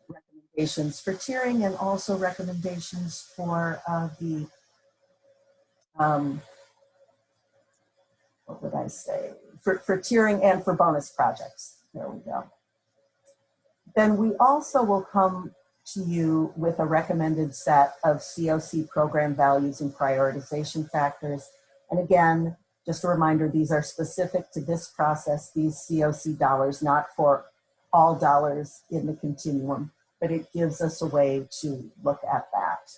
U: recommendations for tiering and also recommendations for what would I say? For tiering and for bonus projects. There we go. Then we also will come to you with a recommended set of COC program values and prioritization factors. And again, just a reminder, these are specific to this process, these COC dollars, not for all dollars in the continuum, but it gives us a way to look at that.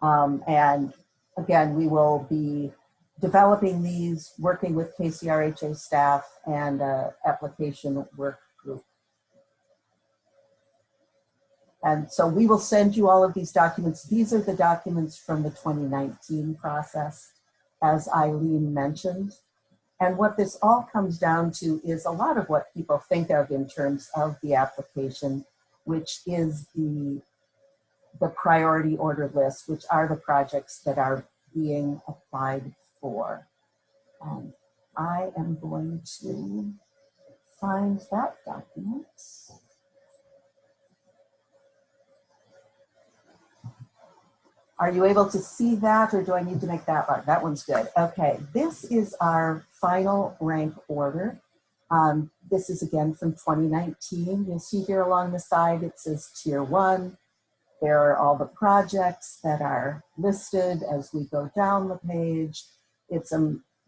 U: And again, we will be developing these, working with KCRHA staff and application work group. And so we will send you all of these documents. These are the documents from the 2019 process, as Eileen mentioned. And what this all comes down to is a lot of what people think of in terms of the application, which is the priority order list, which are the projects that are being applied for. I am going to find that document. Are you able to see that, or do I need to make that one? That one's good. Okay, this is our final rank order. This is again from 2019. You'll see here along the side, it says Tier 1. There are all the projects that are listed as we go down the page.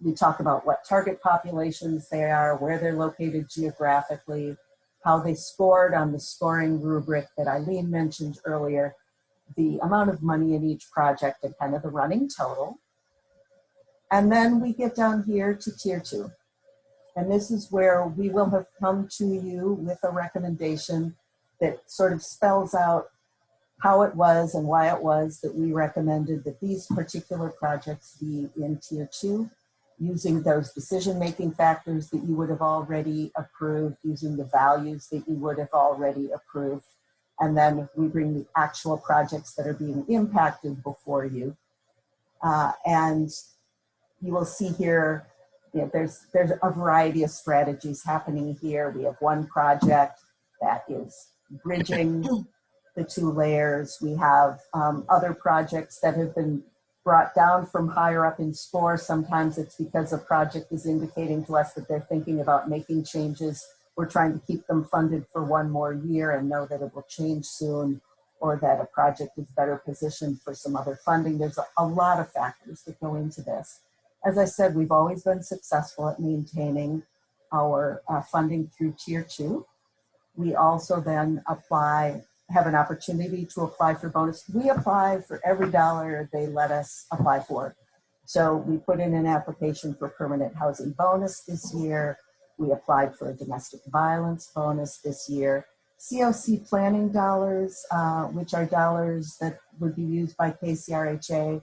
U: We talk about what target populations they are, where they're located geographically, how they scored on the scoring rubric that Eileen mentioned earlier, the amount of money in each project and kind of the running total. And then we get down here to Tier 2. And this is where we will have come to you with a recommendation that sort of spells out how it was and why it was that we recommended that these particular projects be in Tier 2, using those decision-making factors that you would have already approved, using the values that you would have already approved. And then we bring the actual projects that are being impacted before you. And you will see here, there's a variety of strategies happening here. We have one project that is bridging the two layers. We have other projects that have been brought down from higher up in score. Sometimes it's because a project is indicating to us that they're thinking about making changes. We're trying to keep them funded for one more year and know that it will change soon, or that a project is better positioned for some other funding. There's a lot of factors that go into this. As I said, we've always been successful at maintaining our funding through Tier 2. We also then have an opportunity to apply for bonus. We apply for every dollar they let us apply for. So we put in an application for permanent housing bonus this year. We applied for a domestic violence bonus this year. COC planning dollars, which are dollars that would be used by KCRHA.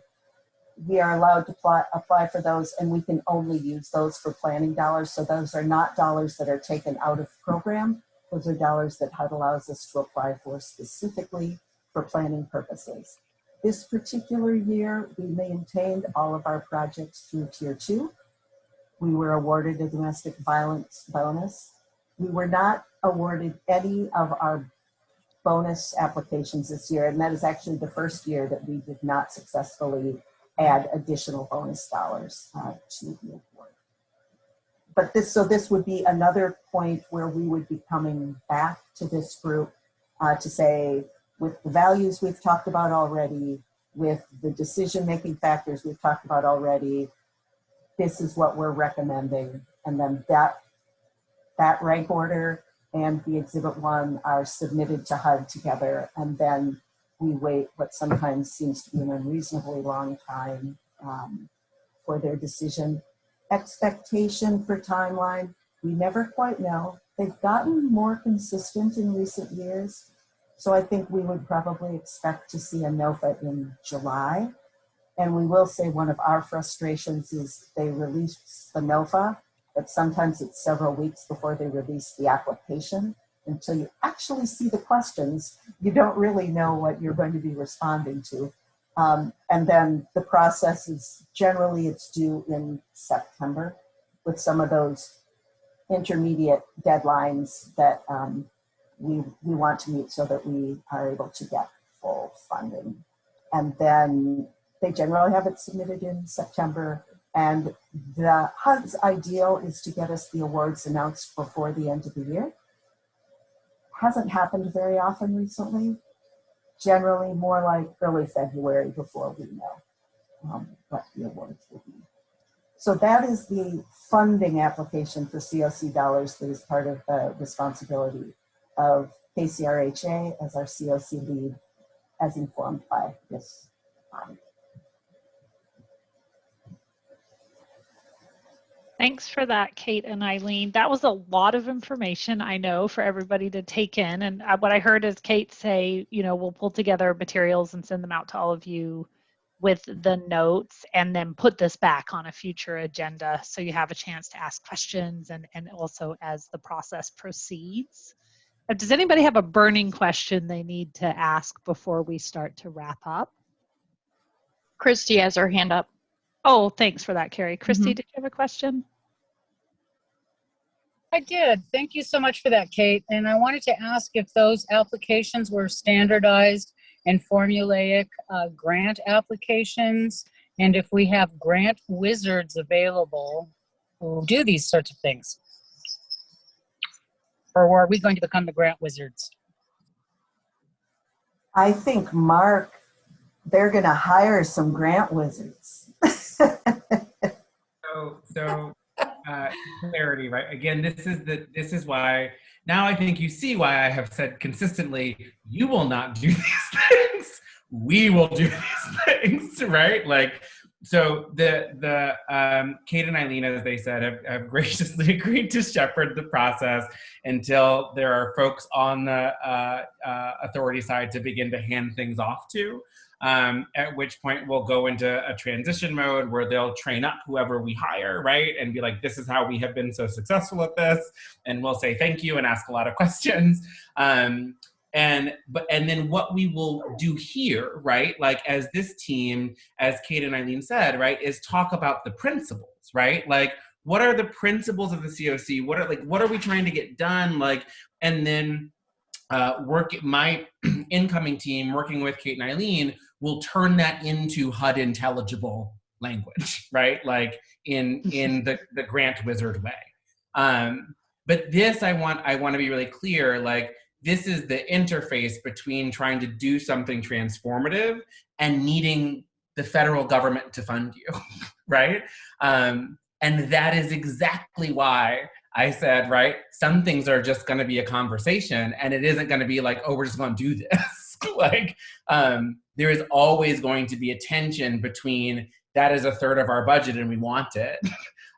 U: We are allowed to apply for those, and we can only use those for planning dollars. So those are not dollars that are taken out of the program. Those are dollars that HUD allows us to apply for specifically for planning purposes. This particular year, we maintained all of our projects through Tier 2. We were awarded a domestic violence bonus. We were not awarded any of our bonus applications this year, and that is actually the first year that we did not successfully add additional bonus dollars to the award. But this would be another point where we would be coming back to this group to say, with the values we've talked about already, with the decision-making factors we've talked about already, this is what we're recommending. And then that that rank order and the Exhibit 1 are submitted to HUD together, and then we wait what sometimes seems to be an unreasonably long time for their decision. Expectation for timeline, we never quite know. They've gotten more consistent in recent years, so I think we would probably expect to see a NOFA in July. And we will say one of our frustrations is they release the NOFA, but sometimes it's several weeks before they release the application. Until you actually see the questions, you don't really know what you're going to be responding to. And then the process is generally it's due in September with some of those intermediate deadlines that we want to meet so that we are able to get full funding. And then they generally have it submitted in September. And the HUD's ideal is to get us the awards announced before the end of the year. Hasn't happened very often recently. Generally more like early February before we know what the awards will be. So that is the funding application for COC dollars that is part of the responsibility of KCRHA as our COC lead, as informed by this body.
A: Thanks for that, Kate and Eileen. That was a lot of information, I know, for everybody to take in. And what I heard is Kate say, you know, we'll pull together materials and send them out to all of you with the notes, and then put this back on a future agenda so you have a chance to ask questions and also as the process proceeds. Does anybody have a burning question they need to ask before we start to wrap up?
R: Christy has her hand up.
A: Oh, thanks for that, Carrie. Christy, did you have a question?
B: I did. Thank you so much for that, Kate. And I wanted to ask if those applications were standardized and formulaic grant applications, and if we have grant wizards available who do these sorts of things. Or are we going to become the grant wizards?
U: I think, Mark, they're going to hire some grant wizards.
T: So clarity, right? Again, this is why now I think you see why I have said consistently, you will not do these things. We will do these things, right? Like, so the Kate and Eileen, as they said, have graciously agreed to shepherd the process until there are folks on the authority side to begin to hand things off to. At which point we'll go into a transition mode where they'll train up whoever we hire, right? And be like, this is how we have been so successful at this. And we'll say thank you and ask a lot of questions. And then what we will do here, right? Like as this team, as Kate and Eileen said, right, is talk about the principles, right? Like, what are the principles of the COC? What are we trying to get done? Like, and then my incoming team working with Kate and Eileen will turn that into HUD intelligible language, right? Like in the grant wizard way. But this, I want to be really clear, like this is the interface between trying to do something transformative and needing the federal government to fund you, right? And that is exactly why I said, right, some things are just going to be a conversation, and it isn't going to be like, oh, we're just going to do this. Like, there is always going to be a tension between that is a third of our budget and we want it,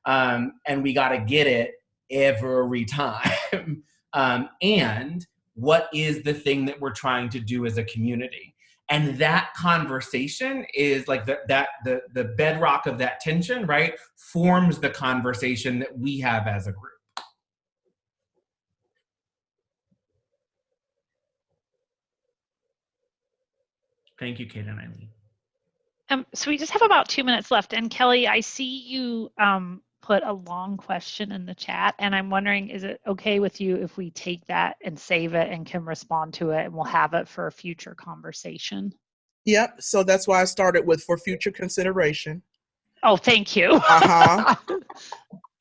T: and we got to get it every time. And what is the thing that we're trying to do as a community? And that conversation is like the bedrock of that tension, right, forms the conversation that we have as a group. Thank you, Kate and Eileen.
A: So we just have about 2 minutes left. And Kelly, I see you put a long question in the chat, and I'm wondering, is it okay with you if we take that and save it and can respond to it, and we'll have it for a future conversation?
K: Yep. So that's why I started with for future consideration.
A: Oh, thank you.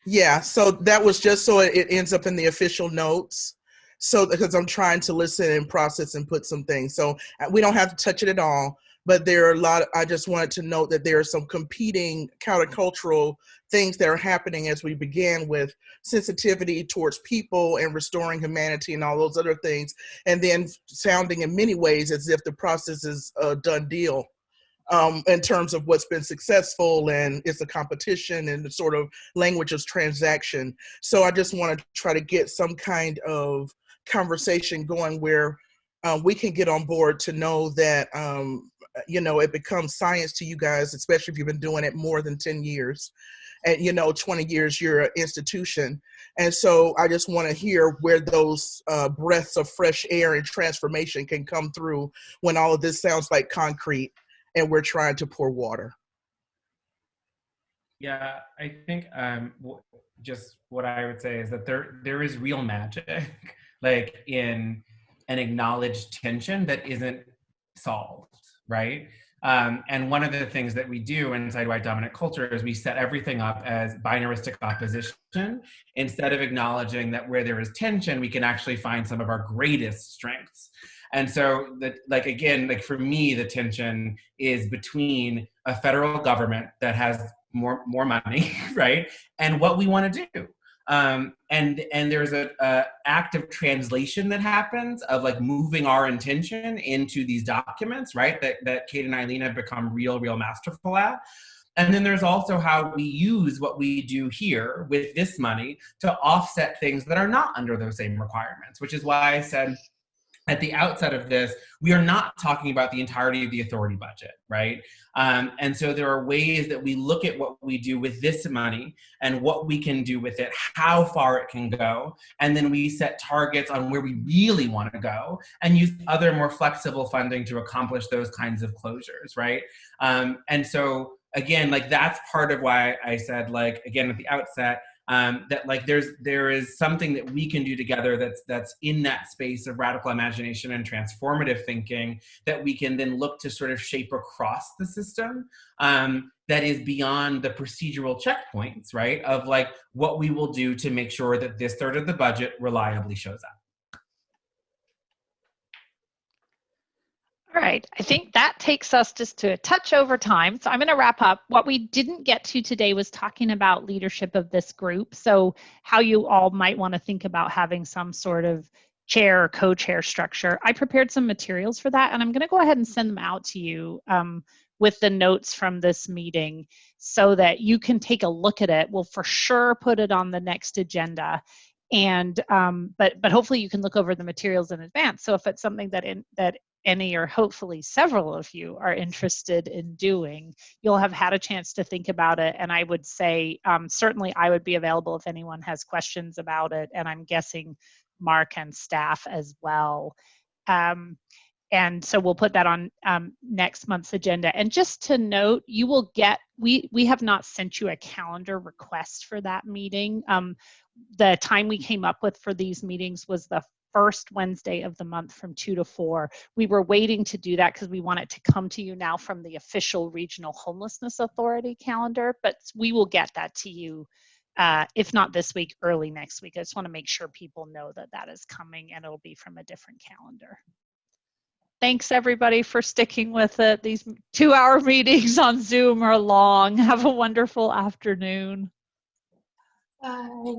K: Yeah. So that was just so it ends up in the official notes. So because I'm trying to listen and process and put some things. So we don't have to touch it at all. but there are a lot, I just wanted to note that there are some competing countercultural things that are happening as we began with sensitivity towards people and restoring humanity and all those other things, and then sounding in many ways as if the process is a done deal. In terms of what's been successful, and it's a competition and the sort of language of transaction. So I just want to try to get some kind of conversation going where we can get on board to know that, it becomes science to you guys, especially if you've been doing it more than 10 years. And, 20 years, you're an institution. And so I just want to hear where those breaths of fresh air and transformation can come through when all of this sounds like concrete and we're trying to pour water.
T: Yeah, I think just what I would say is that there is real magic, like in an acknowledged tension that isn't solved, right? And one of the things that we do inside white dominant culture is we set everything up as binaristic opposition instead of acknowledging that where there is tension, we can actually find some of our greatest strengths. And so for me, the tension is between a federal government that has more money, right? And what we want to do. And there's a act of translation that happens of like moving our intention into these documents, right? That Kate and Eileen have become real masterful at. And then there's also how we use what we do here with this money to offset things that are not under those same requirements, which is why I said at the outset of this, we are not talking about the entirety of the authority budget, right? And so there are ways that we look at what we do with this money and what we can do with it, how far it can go, and then we set targets on where we really want to go and use other more flexible funding to accomplish those kinds of closures, right? And so again, like that's part of why I said, like, again, at the outset, that like there is something that we can do together that's in that space of radical imagination and transformative thinking that we can then look to sort of shape across the system, that is beyond the procedural checkpoints, right? Of like what we will do to make sure that this third of the budget reliably shows up.
A: All right, I think that takes us just to a touch over time. So I'm going to wrap up. What we didn't get to today was talking about leadership of this group. So how you all might want to think about having some sort of chair or co-chair structure. I prepared some materials for that, and I'm going to go ahead and send them out to you with the notes from this meeting so that you can take a look at it. We'll for sure put it on the next agenda. And but hopefully you can look over the materials in advance. So if it's something that any or hopefully several of you are interested in doing, you'll have had a chance to think about it. And I would say certainly I would be available if anyone has questions about it. And I'm guessing Mark and staff as well. And so we'll put that on next month's agenda. And just to note, you will get, we have not sent you a calendar request for that meeting. The time we came up with for these meetings was the first Wednesday of the month from 2 to 4. We were waiting to do that because we want it to come to you now from the official Regional Homelessness Authority calendar, but we will get that to you, if not this week, early next week. I just want to make sure people know that that is coming, and it'll be from a different calendar. Thanks everybody for sticking with it. These 2-hour meetings on Zoom are long. Have a wonderful afternoon.
P: Bye.